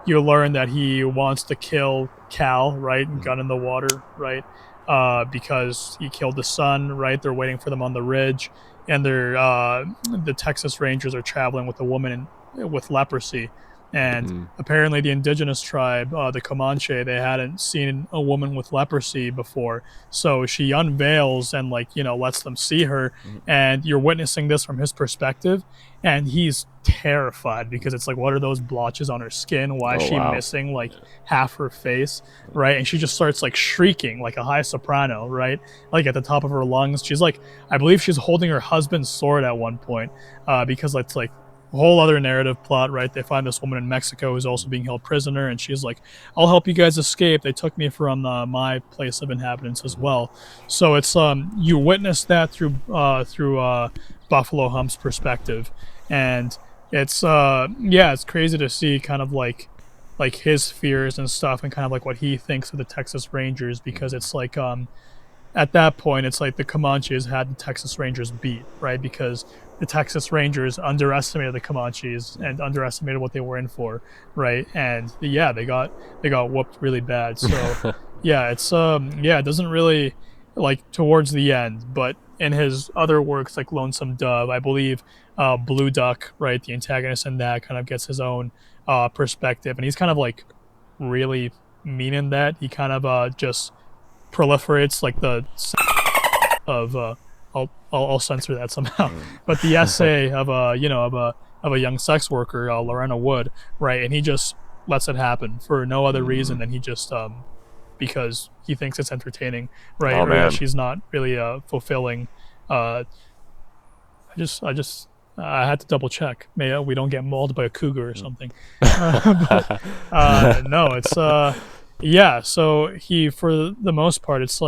you learn that he wants to kill Cal, right? Gun in the water, right? Because he killed the son, right? They're waiting for them on the ridge, and they're the Texas Rangers are traveling with a woman with leprosy. And apparently the indigenous tribe, the Comanche, they hadn't seen a woman with leprosy before. So she unveils and lets them see her. And you're witnessing this from his perspective. And he's terrified because it's like, what are those blotches on her skin? Why is she missing half her face? Right. And she just starts shrieking like a high soprano, right? Like at the top of her lungs. She's I believe she's holding her husband's sword at one point because it's a whole other narrative plot, right? They find this woman in Mexico who's also being held prisoner, and she's like, I'll help you guys escape. They took me from my place of inhabitants as well. So it's you witness that through Buffalo Hump's perspective, and it's it's crazy to see kind of like his fears and stuff, and kind of what he thinks of the Texas Rangers, because it's at that point it's like the Comanches had the Texas Rangers beat, right? Because the Texas Rangers underestimated the Comanches and underestimated what they were in for, right? And they got whooped really bad. So it's it doesn't really towards the end, but in his other works like Lonesome Dove, I believe Blue Duck, right, the antagonist in that kind of gets his own perspective, and he's kind of really mean in that. He kind of just proliferates the of I'll censor that somehow. But the essay of a young sex worker, Lorena Wood, right, and he just lets it happen for no other reason than he just because he thinks it's entertaining, right? Oh, man. She's not really fulfilling. I had to double check. Maybe we don't get mauled by a cougar or something. No, it's So he, for the most part, it's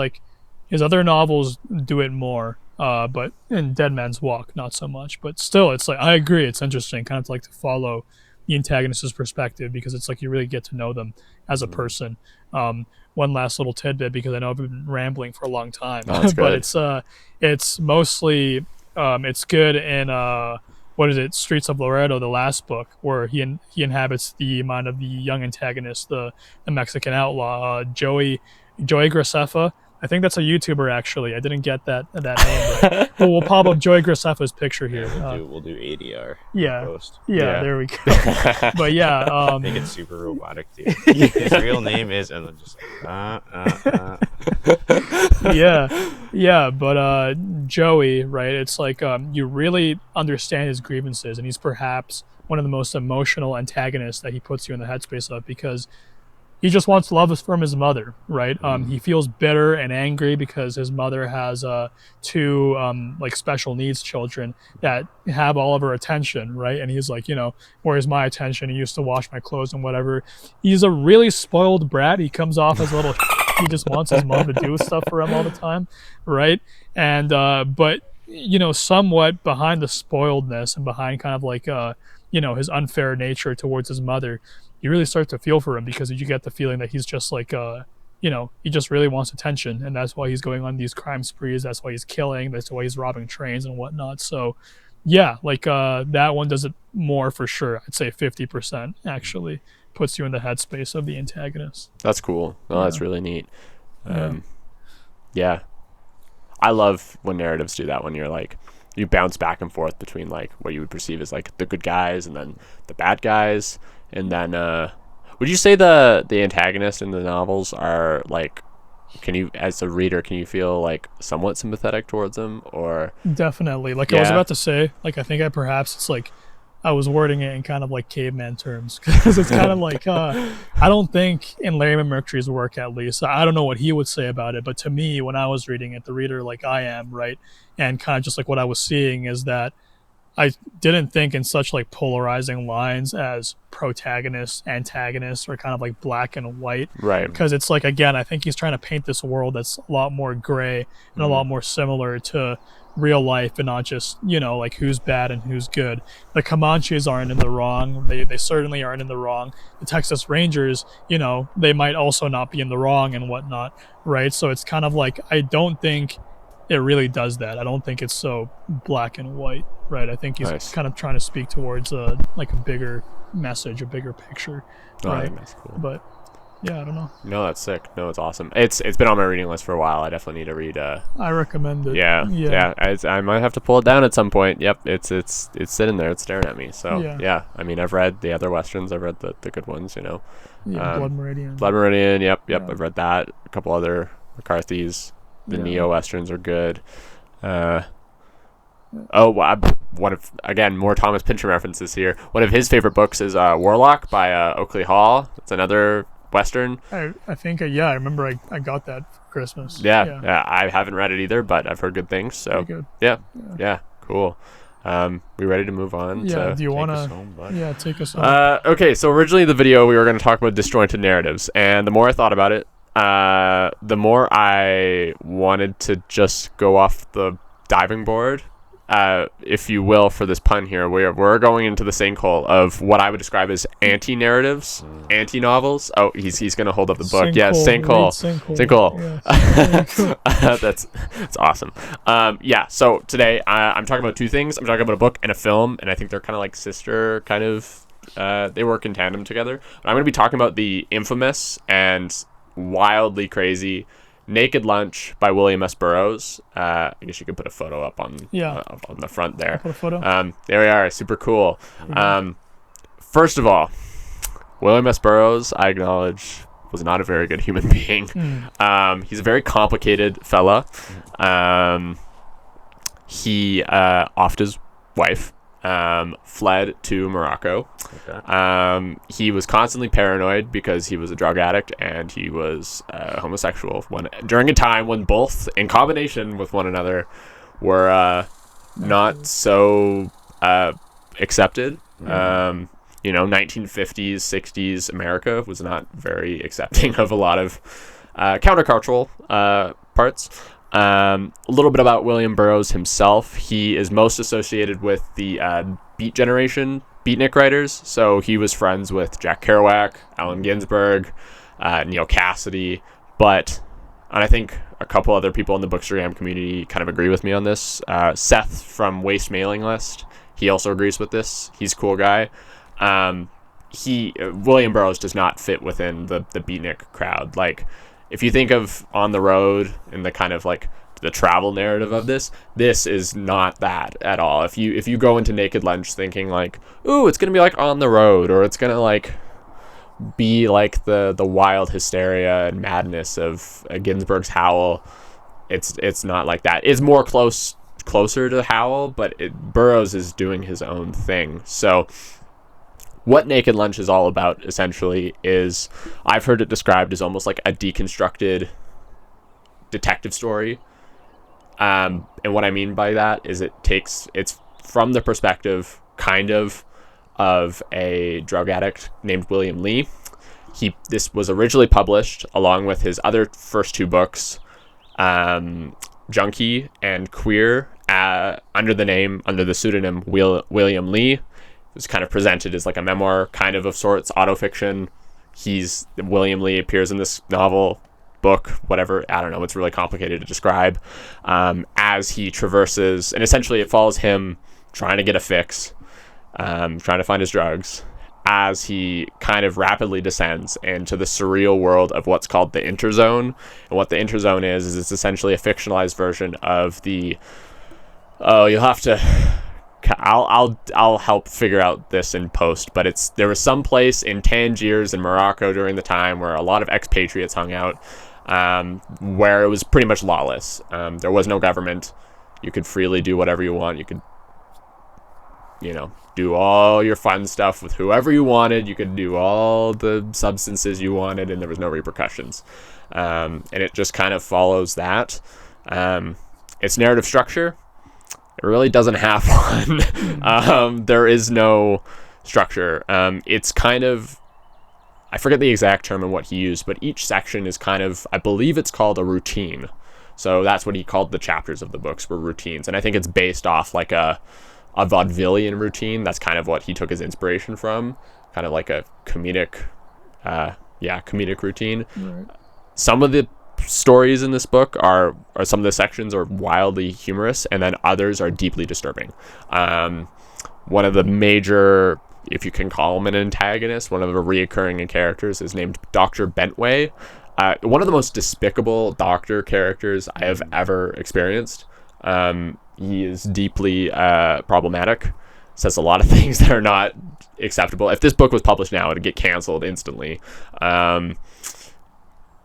his other novels do it more. But in Dead Man's Walk, not so much. But still, it's I agree, it's interesting kind of to follow the antagonist's perspective, because it's you really get to know them as a person. One last little tidbit, because I know I've been rambling for a long time. Oh, that's but good. it's mostly it's good in Streets of Laredo, the last book, where he inhabits the mind of the young antagonist, the Mexican outlaw, Joey Graceffa. I think that's a YouTuber, actually. I didn't get that name right. But we'll pop up Joey Graceffa's picture here. We'll do ADR. Yeah. Post. Yeah, there we go. But yeah, make it super robotic, dude. His real name is, and then just yeah. But Joey, right? It's like you really understand his grievances, and he's perhaps one of the most emotional antagonists that he puts you in the headspace of, because he just wants love from his mother, right? He feels bitter and angry because his mother has two like special needs children that have all of her attention, right? And he's like, where's my attention? He used to wash my clothes and whatever. He's a really spoiled brat. He comes off as a little he just wants his mom to do stuff for him all the time, right? And but somewhat behind the spoiledness and behind kind of like his unfair nature towards his mother, you really start to feel for him, because you get the feeling that he's just like, he just really wants attention, and that's why he's going on these crime sprees. That's why he's killing. That's why he's robbing trains and whatnot. So, yeah, like that one does it more for sure. I'd say 50% actually puts you in the headspace of the antagonist. That's cool. Oh, that's really neat. Yeah. I love when narratives do that, when you're like, you bounce back and forth between like what you would perceive as like the good guys and then the bad guys. And then, would you say the antagonist in the novels are like, as a reader, can you feel like somewhat sympathetic towards them, or? Definitely. Like I was about to say, like I think it's like, I was wording it in kind of like caveman terms, because it's kind of like, I don't think in Larry McMurtry's work, at least, I don't know what he would say about it, but to me, when I was reading it, the reader like I am, right, and kind of just like what I was seeing is that I didn't think in such like polarizing lines as protagonist, antagonist, or kind of like black and white. Right. Because it's like, again, I think he's trying to paint this world that's a lot more gray and a lot more similar to real life, and not just, like who's bad and who's good. The Comanches aren't in the wrong. They certainly aren't in the wrong. The Texas Rangers, they might also not be in the wrong and whatnot. Right. So it's kind of like, I don't think it really does that. I don't think it's so black and white, right? I think he's kind of trying to speak towards like a bigger message, a bigger picture, right? I think that's cool. But yeah, I don't know. No, that's sick. No, it's awesome. It's been on my reading list for a while. I definitely need to read. I recommend it. Yeah. I might have to pull it down at some point. Yep, it's sitting there. It's staring at me. So yeah. I mean, I've read the other westerns. I've read the good ones. Yeah, Blood Meridian. Blood Meridian. Yep. Yeah. I've read that. A couple other McCarthy's. The neo westerns are good. One of, again, more Thomas Pynchon references here. One of his favorite books is Warlock by Oakley Hall. It's another western. I think I remember I got that for Christmas. Yeah. I haven't read it either, but I've heard good things. So good. Yeah, cool. We ready to move on? Yeah. Do you want to? Yeah, take us home. Okay. So originally the video we were going to talk about disjointed narratives, and the more I thought about it, the more I wanted to just go off the diving board, if you will, for this pun here. We're going into the sinkhole of what I would describe as anti-narratives, anti-novels. Oh, he's going to hold up the book. Yeah, sinkhole. Yeah. That's awesome. So today I'm talking about two things. I'm talking about a book and a film, and I think they're kind of like sister kind of. They work in tandem together. But I'm going to be talking about the infamous and wildly crazy Naked Lunch by William S. Burroughs. I guess you could put a photo up on the front there. Put a photo. There we are. Super cool. First of all, William S. Burroughs, I acknowledge, was not a very good human being. He's a very complicated fella. He offed his wife. Fled to Morocco. Okay. He was constantly paranoid because he was a drug addict and he was homosexual during a time when both, in combination with one another, were not so accepted. 1950s, 60s America was not very accepting of a lot of countercultural parts. A little bit about William Burroughs himself. He is most associated with the Beat generation, beatnik writers. So he was friends with Jack Kerouac, Allen Ginsberg, Neil Cassidy. And I think a couple other people in the Bookstagram community kind of agree with me on this. Seth from Waste Mailing List, he also agrees with this. He's a cool guy. William Burroughs does not fit within the beatnik crowd. Like, if you think of On the Road and the kind of like the travel narrative of this is not that at all. If you go into Naked Lunch thinking like, ooh, it's gonna be like On the Road, or it's gonna like be like the wild hysteria and madness of Ginsberg's Howl, it's not like that. It's more closer to Howl, but Burroughs is doing his own thing. So what Naked Lunch is all about essentially is, I've heard it described as almost like a deconstructed detective story. And what I mean by that is it's from the perspective kind of a drug addict named William Lee. This was originally published along with his other first two books, Junkie and Queer, under the pseudonym William Lee. It was kind of presented as like a memoir kind of sorts, autofiction. William Lee appears in this book, whatever, I don't know, it's really complicated to describe, as he traverses, and essentially it follows him trying to get a fix, trying to find his drugs, as he kind of rapidly descends into the surreal world of what's called the interzone. And what the interzone is it's essentially a fictionalized version of I'll help figure out this in post, but there was some place in Tangiers in Morocco during the time where a lot of expatriates hung out, where it was pretty much lawless. There was no government. You could freely do whatever you want. You could, do all your fun stuff with whoever you wanted. You could do all the substances you wanted, and there was no repercussions. And it just kind of follows that. Its narrative structure, it really doesn't have one. There is no structure. It's kind of, I forget the exact term and what he used, but each section is kind of, I believe it's called a routine. So that's what he called the chapters of the books, were routines. And I think it's based off like a vaudevillian routine. That's kind of what he took his inspiration from, kind of like a comedic routine. Right. Some of the stories in this book or some of the sections are wildly humorous, and then others are deeply disturbing. One of the major, if you can call him an antagonist, one of the reoccurring characters is named Dr. Bentway. One of the most despicable doctor characters I have ever experienced. He is deeply problematic, says a lot of things that are not acceptable. If this book was published now, it would get canceled instantly.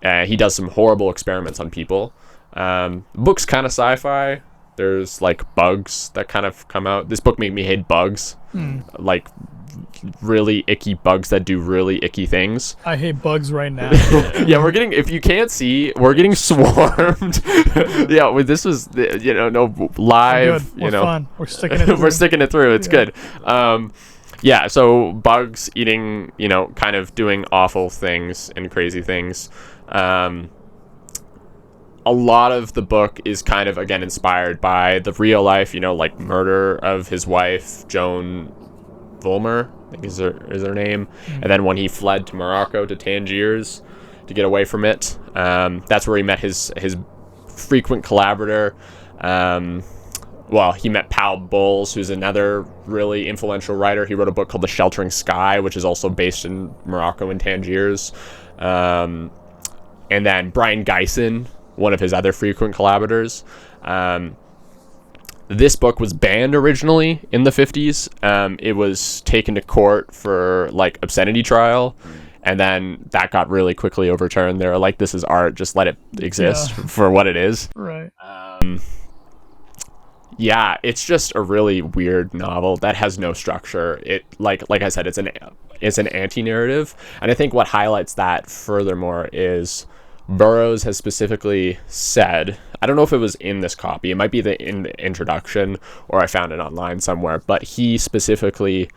He does some horrible experiments on people. The book's kind of sci-fi. There's like bugs that kind of come out. This book made me hate bugs. Like really icky bugs that do really icky things. I hate bugs right now. Yeah, if you can't see, we're getting swarmed. Yeah, this was, no live, We're fun. We're sticking it through. We're sticking it through. It's good. Yeah, so bugs eating, kind of doing awful things and crazy things. A lot of the book is kind of, again, inspired by the real life, like murder of his wife, Joan Vollmer, I think is her name. And then when he fled to Morocco, to Tangiers, to get away from it, that's where he met his frequent collaborator. He met Paul Bowles, who's another really influential writer. He wrote a book called The Sheltering Sky, which is also based in Morocco and Tangiers. And then Brian Geisen, one of his other frequent collaborators. This book was banned originally in the 50s. It was taken to court for like obscenity trial, and then that got really quickly overturned. They were like, this is art, just let it exist for what it is. Right. Yeah, it's just a really weird novel that has no structure. It like I said, it's an anti-narrative, and I think what highlights that furthermore is Burroughs has specifically said, I don't know if it was in this copy, it might be in the introduction, or I found it online somewhere, but he specifically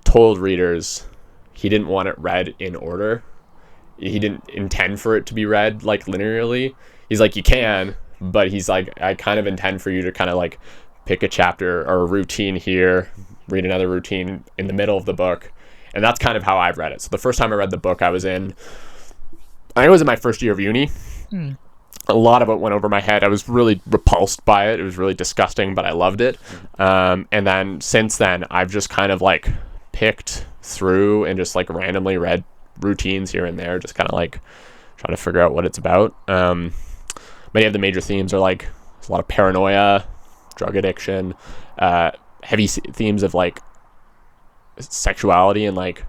told readers he didn't want it read in order. He didn't intend for it to be read like linearly. He's like, you can, but he's like, I kind of intend for you to kind of like pick a chapter or a routine here, read another routine in the middle of the book. And that's kind of how I've read it. So the first time I read the book, I was in my first year of uni. A lot of it went over my head. I was really repulsed by it. It was really disgusting, but I loved it. And then since then, I've just kind of like picked through and just like randomly read routines here and there, just kind of like trying to figure out what it's about. Many of the major themes are like a lot of paranoia, drug addiction, heavy themes of like sexuality and like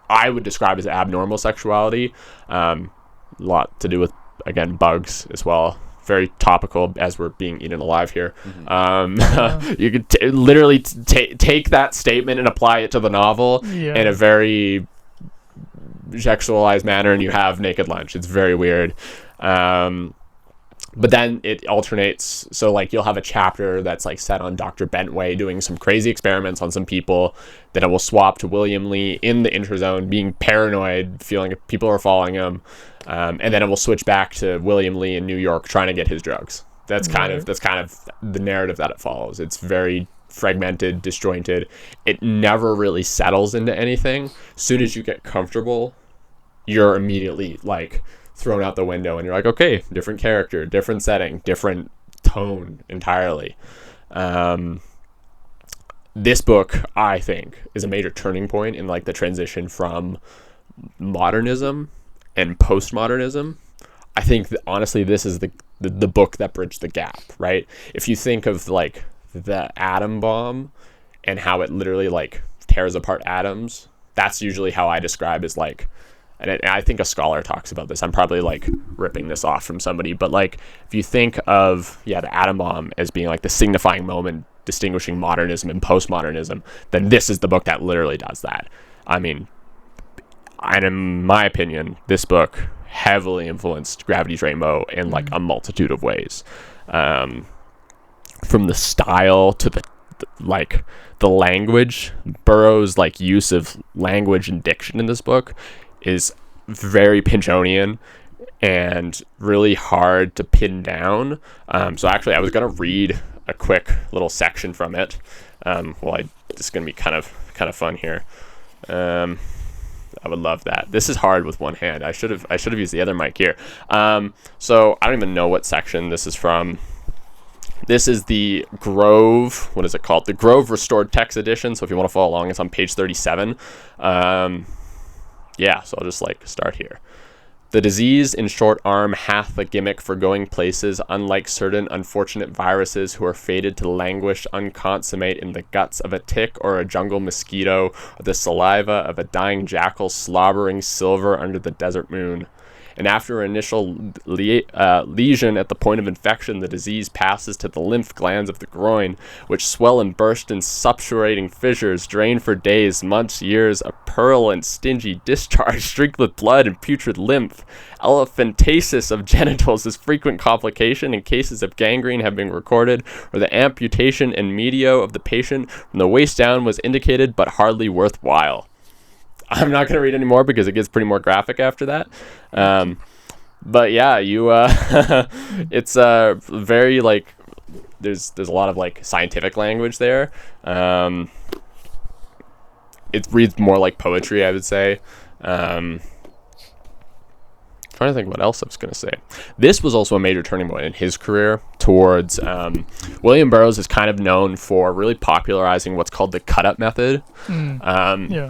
I would describe as abnormal sexuality. A lot to do with, again, bugs as well. Very topical as we're being eaten alive here. You could literally take that statement and apply it to the novel in a very sexualized manner, and you have Naked Lunch. It's very weird. But then it alternates. So like you'll have a chapter that's like set on Dr. Bentway doing some crazy experiments on some people. Then it will swap to William Lee in the interzone being paranoid, feeling people are following him. And then it will switch back to William Lee in New York trying to get his drugs. That's kind of the narrative that it follows. It's very fragmented, disjointed. It never really settles into anything. As soon as you get comfortable, you're immediately like thrown out the window and you're like, okay, different character, different setting, different tone entirely. This book, I think, is a major turning point in like the transition from modernism and postmodernism. I think that, honestly, this is the book that bridged the gap, right? If you think of like the atom bomb and how it literally like tears apart atoms, that's usually how I describe as like, and I think a scholar talks about this. I'm probably like ripping this off from somebody, but like if you think of the atom bomb as being like the signifying moment distinguishing modernism and postmodernism, then this is the book that literally does that. I mean, and in my opinion, this book heavily influenced Gravity's Rainbow in like a multitude of ways, from the style to the language. Burroughs' like use of language and diction in this book is very Pynchonian and really hard to pin down. So actually I was going to read a quick little section from it. This is going to be kind of fun here. I would love that. This is hard with one hand. I should have used the other mic here. So I don't even know what section this is from. This is the Grove, what is it called? The Grove Restored Text Edition. So if you want to follow along, it's on page 37. So I'll just like start here. The disease in short arm hath the gimmick for going places, unlike certain unfortunate viruses who are fated to languish unconsummate in the guts of a tick or a jungle mosquito, or the saliva of a dying jackal slobbering silver under the desert moon. And after an initial lesion at the point of infection, the disease passes to the lymph glands of the groin, which swell and burst in suppurating fissures, drain for days, months, years, a purulent, stingy discharge streaked with blood and putrid lymph. Elephantiasis of genitals is frequent complication, and cases of gangrene have been recorded, where the amputation in medio of the patient from the waist down was indicated, but hardly worthwhile. I'm not going to read any more because it gets pretty more graphic after that. But yeah, it's very like, there's a lot of like scientific language there. It reads more like poetry, I would say. Trying to think what else I was going to say. This was also a major turning point in his career towards William Burroughs is kind of known for really popularizing what's called the cut-up method.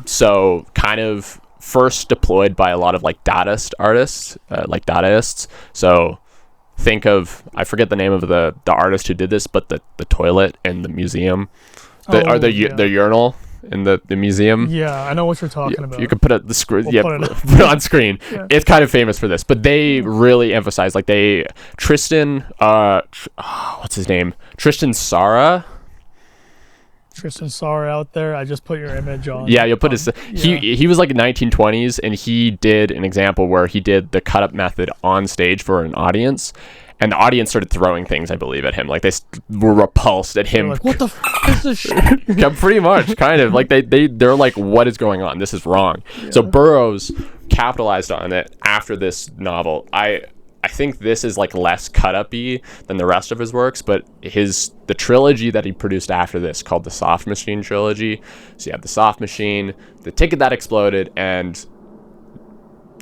So kind of first deployed by a lot of like Dadaist artists, like Dadaists. So think of, I forget the name of the artist who did this, but the toilet in the museum, the urinal in the museum. Yeah, I know what you're talking about. You could put the screen. Put it on screen. Yeah. It's kind of famous for this, but they really emphasize like Tristan. What's his name? Tristan Tzara out there. I just put your image on. Yeah, you'll put his. He was like 1920s, and he did an example where he did the cut up method on stage for an audience. And the audience started throwing things, I believe, at him. Like, they were repulsed at him. They're like, what the f*** is this shit? Yeah, pretty much, kind of. Like, they're like, what is going on? This is wrong. Yeah. So Burroughs capitalized on it after this novel. I think this is, like, less cut-up-y than the rest of his works, but the trilogy that he produced after this, called the Soft Machine trilogy. So you have the Soft Machine, the Ticket That Exploded, and...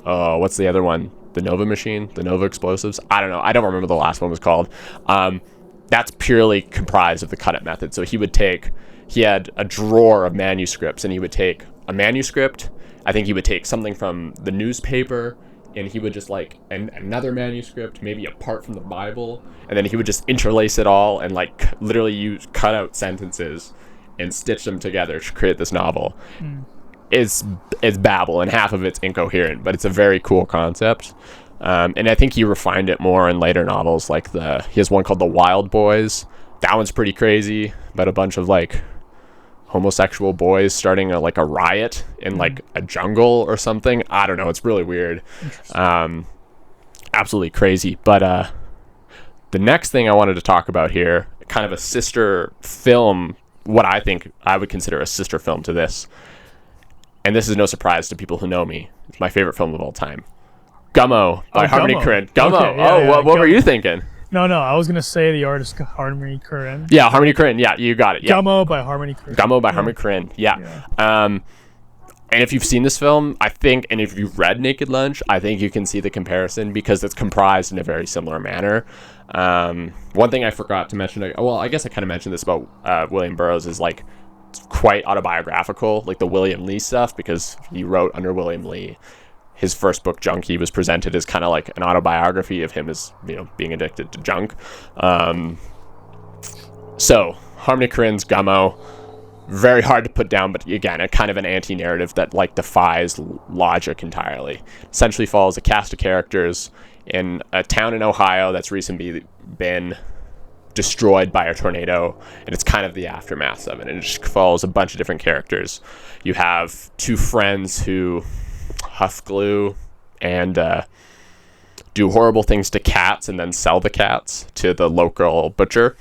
what's the other one? The Nova Machine, the Nova Explosives. I don't know. I don't remember the last one was called. That's purely comprised of the cut-up method. So he had a drawer of manuscripts, and he would take a manuscript. I think he would take something from the newspaper. and he would just like another manuscript, maybe a part from the Bible, and then he would just interlace it all and like literally use cut out sentences and stitch them together to create this novel. It's babble, and half of it's incoherent, but it's a very cool concept. And I think he refined it more in later novels, like he has one called The Wild Boys. That one's pretty crazy, about a bunch of like homosexual boys starting a riot in like a jungle or something. I don't know, it's really weird. Absolutely crazy. But the next thing I wanted to talk about here, kind of a sister film, what I think I would consider a sister film to this, and this is no surprise to people who know me, it's my favorite film of all time, Gummo by Harmony Korine. Gummo. Okay, what were you thinking? No, I was gonna say the artist Harmony Korine. Yeah, Harmony Korine. Yeah, you got it. Yeah. Gummo by Harmony Korine. Gummo by Harmony Korine. Yeah. And if you've seen this film, I think, and if you've read Naked Lunch, I think you can see the comparison because it's comprised in a very similar manner. One thing I forgot to mention, I guess I kind of mentioned this about William Burroughs, is like it's quite autobiographical, like the William Lee stuff, because he wrote under William Lee. His first book, Junkie, was presented as kind of like an autobiography of him as, being addicted to junk. So Harmony Korine's Gummo, very hard to put down, but again, a kind of an anti-narrative that like defies logic entirely. Essentially follows a cast of characters in a town in Ohio that's recently been destroyed by a tornado, and it's kind of the aftermath of it. And it just follows a bunch of different characters. You have two friends who huff glue and do horrible things to cats and then sell the cats to the local butcher.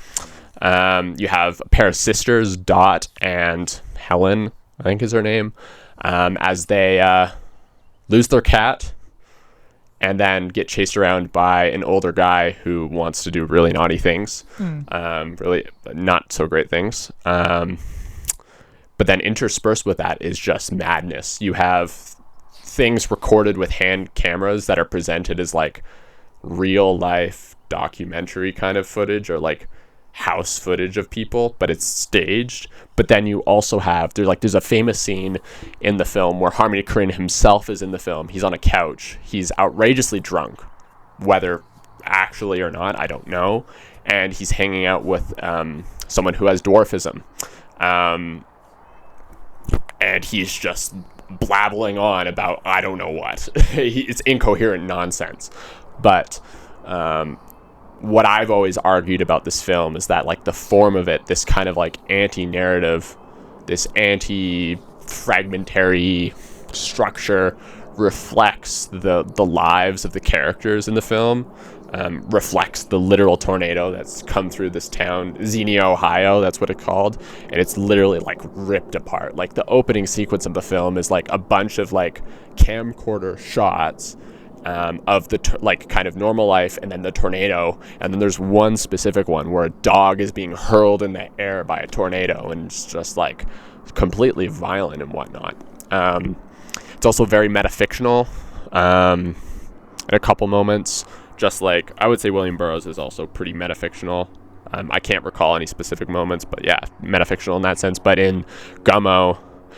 You have a pair of sisters, Dot and Helen, I think is her name, as they lose their cat and then get chased around by an older guy who wants to do really naughty things, really not so great things. But then interspersed with that is just madness. You have things recorded with hand cameras that are presented as like real life documentary kind of footage, or like house footage of people, but it's staged. But then you also have there's a famous scene in the film where Harmony Korine himself is in the film. He's on a couch, he's outrageously drunk, whether actually or not I don't know, and he's hanging out with someone who has dwarfism, and he's just blabbling on about I don't know what. It's incoherent nonsense. But what I've always argued about this film is that like the form of it, this kind of like anti-narrative, this anti-fragmentary structure, reflects the lives of the characters in the film, reflects the literal tornado that's come through this town, Xenia, Ohio, that's what it's called, and it's literally like ripped apart. Like the opening sequence of the film is like a bunch of like camcorder shots of the kind of normal life, and then the tornado, and then there's one specific one where a dog is being hurled in the air by a tornado, and it's just like completely violent and whatnot. It's also very metafictional in a couple moments. Just like I would say William Burroughs is also pretty metafictional. I can't recall any specific moments, but yeah, metafictional in that sense. But in Gummo,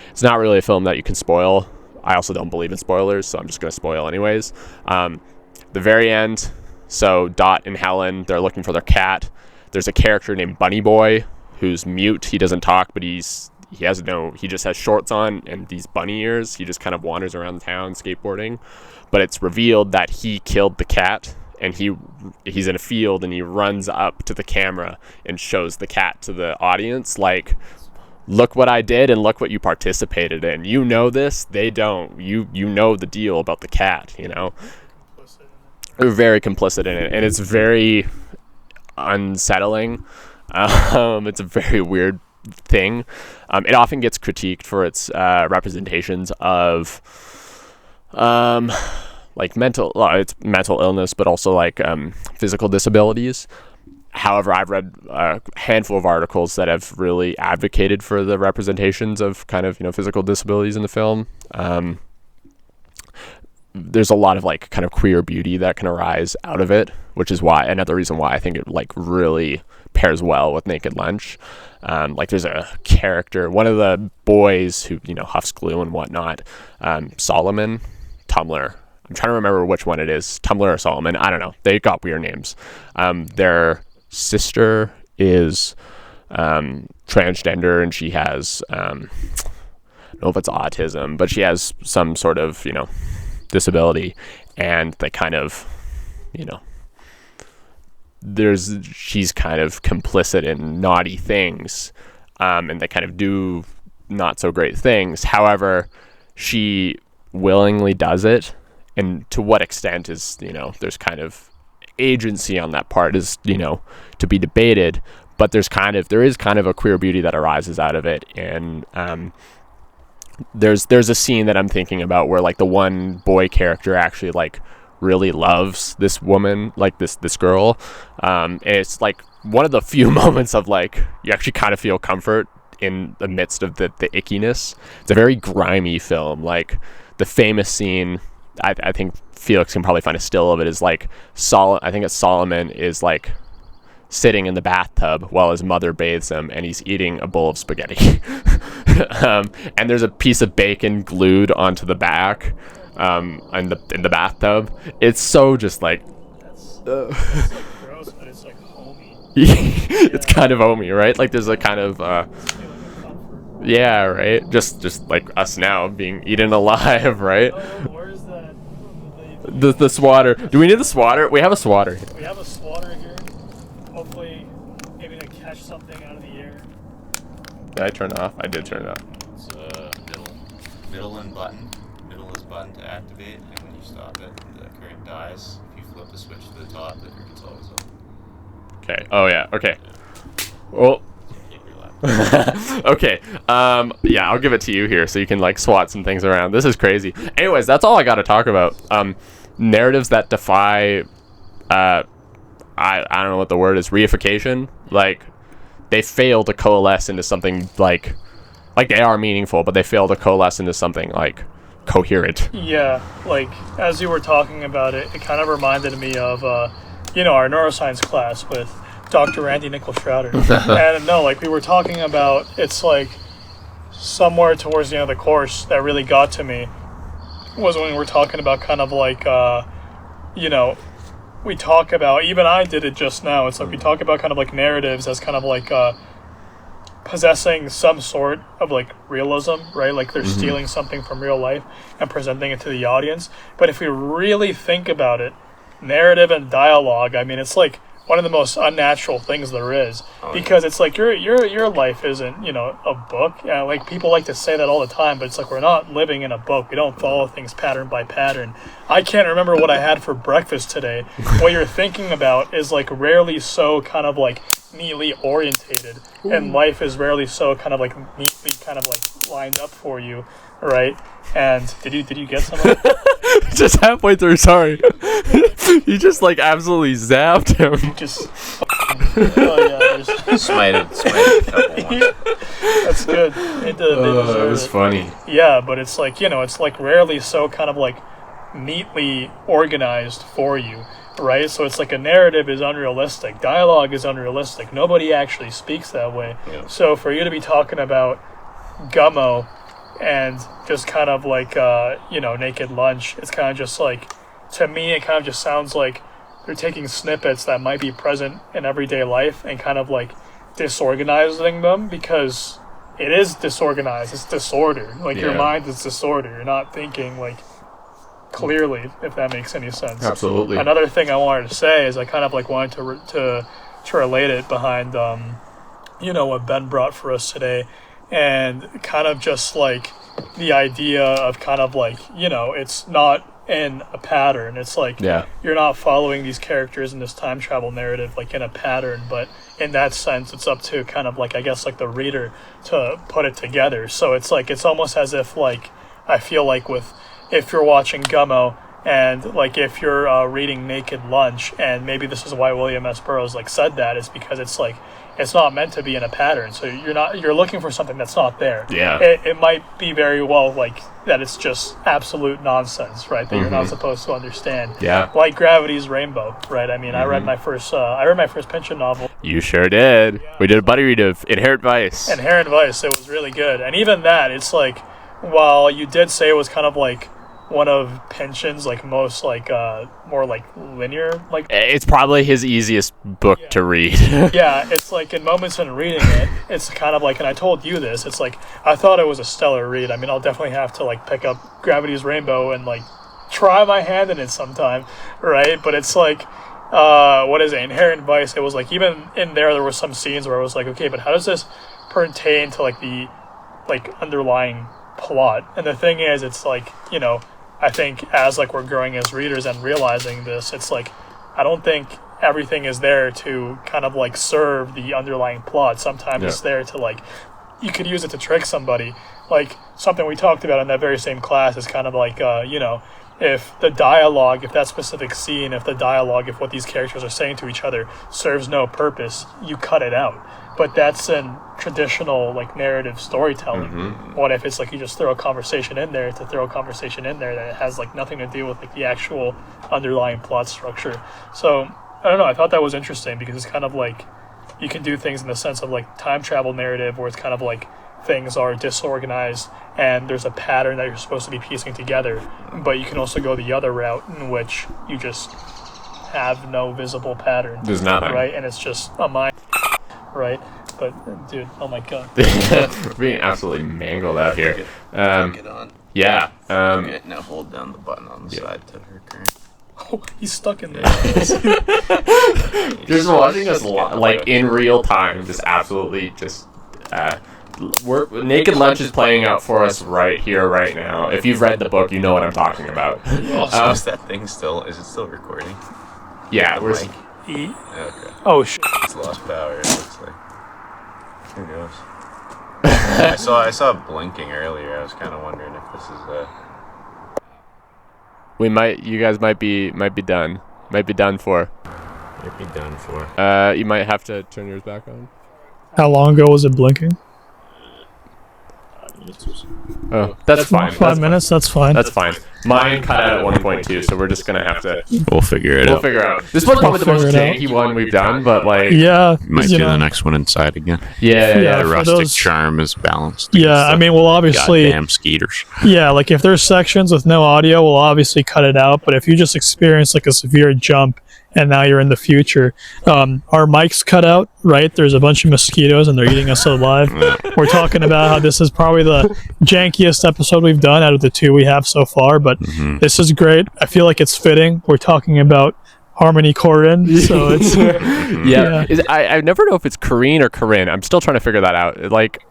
it's not really a film that you can spoil. I also don't believe in spoilers, so I'm just going to spoil anyways. The very end, so Dot and Helen, they're looking for their cat. There's a character named Bunny Boy who's mute. He doesn't talk, but he just has shorts on and these bunny ears. He just kind of wanders around town skateboarding. But it's revealed that he killed the cat, and he's in a field, and he runs up to the camera and shows the cat to the audience, like, look what I did and look what you participated in. You know this, they don't. You know the deal about the cat, They're very complicit in it, and it's very unsettling. It's a very weird thing. It often gets critiqued for its representations of like it's mental illness, but also like physical disabilities. However, I've read a handful of articles that have really advocated for the representations of kind of physical disabilities in the film. There's a lot of like kind of queer beauty that can arise out of it, which is another reason why I think it like really pairs well with Naked Lunch. Like there's a character, one of the boys who huffs glue and whatnot, Solomon Tumblr. I'm trying to remember which one it is, Tumblr or Solomon. I don't know. They got weird names. Their sister is transgender, and she has I don't know if it's autism, but she has some sort of disability, and they kind of she's kind of complicit in naughty things, and they kind of do not so great things. However, she willingly does it, and to what extent is there's kind of agency on that part is to be debated, but there is kind of a queer beauty that arises out of it. And there's a scene that I'm thinking about where like the one boy character actually like really loves this woman, like this girl, and it's like one of the few moments of like you actually kind of feel comfort in the midst of the ickiness. It's a very grimy film. Like the famous scene, I think Felix can probably find a still of it, is like I think it's Solomon is like sitting in the bathtub while his mother bathes him, and he's eating a bowl of spaghetti. And there's a piece of bacon glued onto the back in the bathtub. It's so just like that's like gross, but it's like homey. It's kind of homey, right? Like there's a kind of yeah, right? Just like us now being eaten alive, right? Where's that? The swatter. Do we need the swatter? We have a swatter. We have a swatter here. Hopefully, maybe to catch something out of the air. Did I turn it off? I did turn it off. It's middle and button. Middle is button to activate, and when you stop it, the current dies. If you flip the switch to the top, the current's always on. Okay. Oh yeah. Okay. Well. Okay. Yeah, I'll give it to you here so you can like swat some things around. This is crazy. Anyways, that's all I got to talk about. Narratives that defy I don't know what the word is, reification. Like they fail to coalesce into something like they are meaningful, but they fail to coalesce into something like coherent. Yeah, like as you were talking about it, it kind of reminded me of our neuroscience class with Dr. Randy Nichols-Schroeder. And no, like we were talking about, it's like somewhere towards the end of the course that really got to me was when we were talking about kind of like, we talk about, even I did it just now, it's like we talk about kind of like narratives as kind of like possessing some sort of like realism, right? Like they're stealing something from real life and presenting it to the audience. But if we really think about it, narrative and dialogue, I mean, it's like one of the most unnatural things there is, because it's like your life isn't a book. Like people like to say that all the time, but it's like we're not living in a book. We don't follow things pattern by pattern. I can't remember what I had for breakfast today. What you're thinking about is like rarely so kind of like neatly orientated. Ooh. And life is rarely so kind of like neatly kind of like lined up for you, right? And did you get some of it? Just halfway through, sorry. You just like absolutely zapped him. Just smite it a couple more. That's good. That was funny. Yeah, but it's like it's like rarely so kind of like neatly organized for you, right? So it's like a narrative is unrealistic, dialogue is unrealistic, nobody actually speaks that way. Yeah. So for you to be talking about Gummo and just kind of like Naked Lunch, it's kind of just like, to me it kind of just sounds like they're taking snippets that might be present in everyday life and kind of like disorganizing them, because it is disorganized, it's disorder. Like your mind is disorder, you're not thinking like clearly, if that makes any sense. Absolutely. Another thing I wanted to say is I kind of like wanted to relate it behind what Ben brought for us today, and kind of just like the idea of kind of like it's not in a pattern. It's like you're not following these characters in this time travel narrative like in a pattern, but in that sense it's up to kind of like I guess like the reader to put it together. So it's like it's almost as if like I feel like if you're watching Gummo and like if you're reading Naked Lunch, and maybe this is why William S. Burroughs like said that, is because it's like it's not meant to be in a pattern, so you're looking for something that's not there. It might be very well like that it's just absolute nonsense, right, that you're not supposed to understand, like Gravity's Rainbow, right? I mean, I read my first Pynchon novel. You sure did. We did a buddy read of Inherent Vice. It was really good. And even that, it's like, while you did say it was kind of like one of Pynchon's like most like more like linear like. It's probably his easiest book to read. Yeah, it's like in moments in reading it, it's kind of like, and I told you this, it's like I thought it was a stellar read. I mean, I'll definitely have to like pick up Gravity's Rainbow and like try my hand in it sometime, right? But it's like, what is it? Inherent Vice. It was like even in there were some scenes where I was like, okay, but how does this pertain to like the like underlying plot? And the thing is, it's like, you know, I think as like we're growing as readers and realizing this, it's like I don't think everything is there to kind of like serve the underlying plot. Sometimes it's there to like, you could use it to trick somebody. Like something we talked about in that very same class is kind of like, you know, if the dialogue, if that specific scene, if the dialogue, if what these characters are saying to each other serves no purpose, you cut it out. But that's in traditional like narrative storytelling. Mm-hmm. What if it's like you just throw a conversation in there to throw a conversation in there that has like nothing to do with like the actual underlying plot structure? So I don't know, I thought that was interesting because it's kind of like you can do things in the sense of like time travel narrative where it's kind of like things are disorganized and there's a pattern that you're supposed to be piecing together, but you can also go the other route in which you just have no visible pattern. There's nothing. Right? And it's just a mind, right? But dude, oh my god. We're being absolutely mangled out here. Get on. Yeah. Okay, now hold down the button on the side to her current. Oh, he's stuck in there. Just watching us like in real time, just absolutely just. Naked Lunch is playing out for us right here, right now. If you've read the book, you know what I'm talking about. Also, is that thing still? Is it still recording? Yeah, we're. Like, E? okay. Oh shit. It's lost power. It looks like. Who knows? I saw it blinking earlier. I was kind of wondering if this is We might. You guys might be done. Might be done for. Might be done for. You might have to turn yours back on. How long ago was it blinking? Oh, that's fine. 5 minutes, that's fine. That's fine. Mine cut out at 1.2, so we're just gonna have to. We'll figure it out. Figure out. This was probably the most janky one we've done, but like. Yeah. Might do the next one inside again. Yeah. The rustic charm is balanced. Yeah, I mean, we'll obviously. Goddamn skeeters. Yeah, like if there's sections with no audio, we'll obviously cut it out. But if you just experience like a severe jump and now you're in the future, our mics cut out, right? There's a bunch of mosquitoes and they're eating us alive. We're talking about how this is probably the jankiest episode we've done out of the 2 we have so far, but this is great. I feel like it's fitting. We're talking about Harmony Korine, so it's yeah. I never know if it's Corinne or Corinne. I'm still trying to figure that out. Like,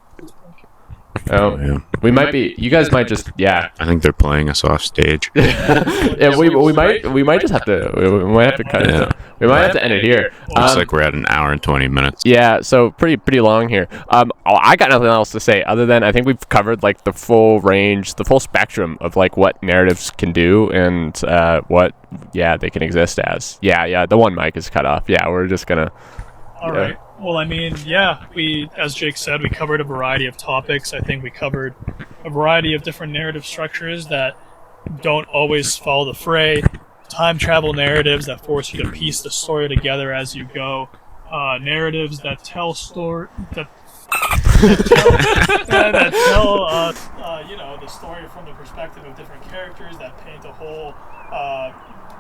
Yeah. we might be. You guys might just. Yeah. I think they're playing us off stage. Yeah. We might just have to. We might have to cut it. We might have to end it here. Looks like we're at an hour and 20 minutes. Yeah, so pretty long here. I got nothing else to say other than I think we've covered like the full range, the full spectrum of like what narratives can do and what they can exist as. Yeah, the one mic is cut off. Yeah, we're just gonna. All right. Well, I mean, we, as Jake said, we covered a variety of topics. I think we covered a variety of different narrative structures that don't always follow the fray. Time travel narratives that force you to piece the story together as you go. Narratives that tell the story from the perspective of different characters that paint a whole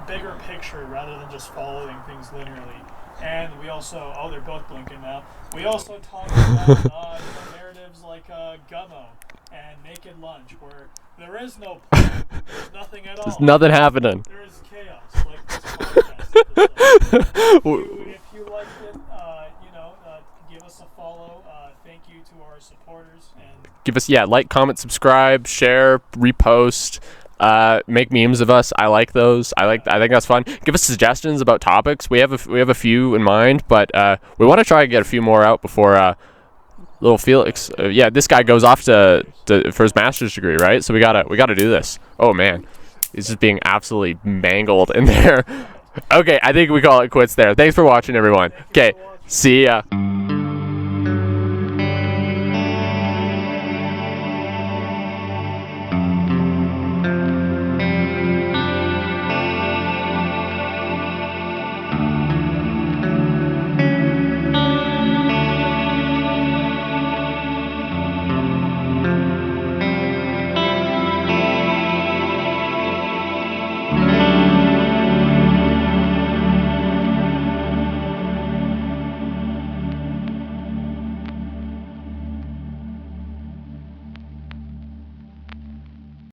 bigger picture rather than just following things linearly. And we also, they're both blinking now. We also talked about narratives like Gummo and Naked Lunch, where there is no plot, there's nothing at all. There's nothing happening. There is chaos, like this podcast. If you liked it, give us a follow. Thank you to our supporters. And give us, like, comment, subscribe, share, repost. Make memes of us. I like those. I think that's fun. Give us suggestions about topics. We have a few in mind, but we want to try and get a few more out before little Felix. This guy goes off for his master's degree, right? So we gotta do this. Oh man, he's just being absolutely mangled in there. Okay, I think we call it quits there. Thanks for watching, everyone. Okay, see ya.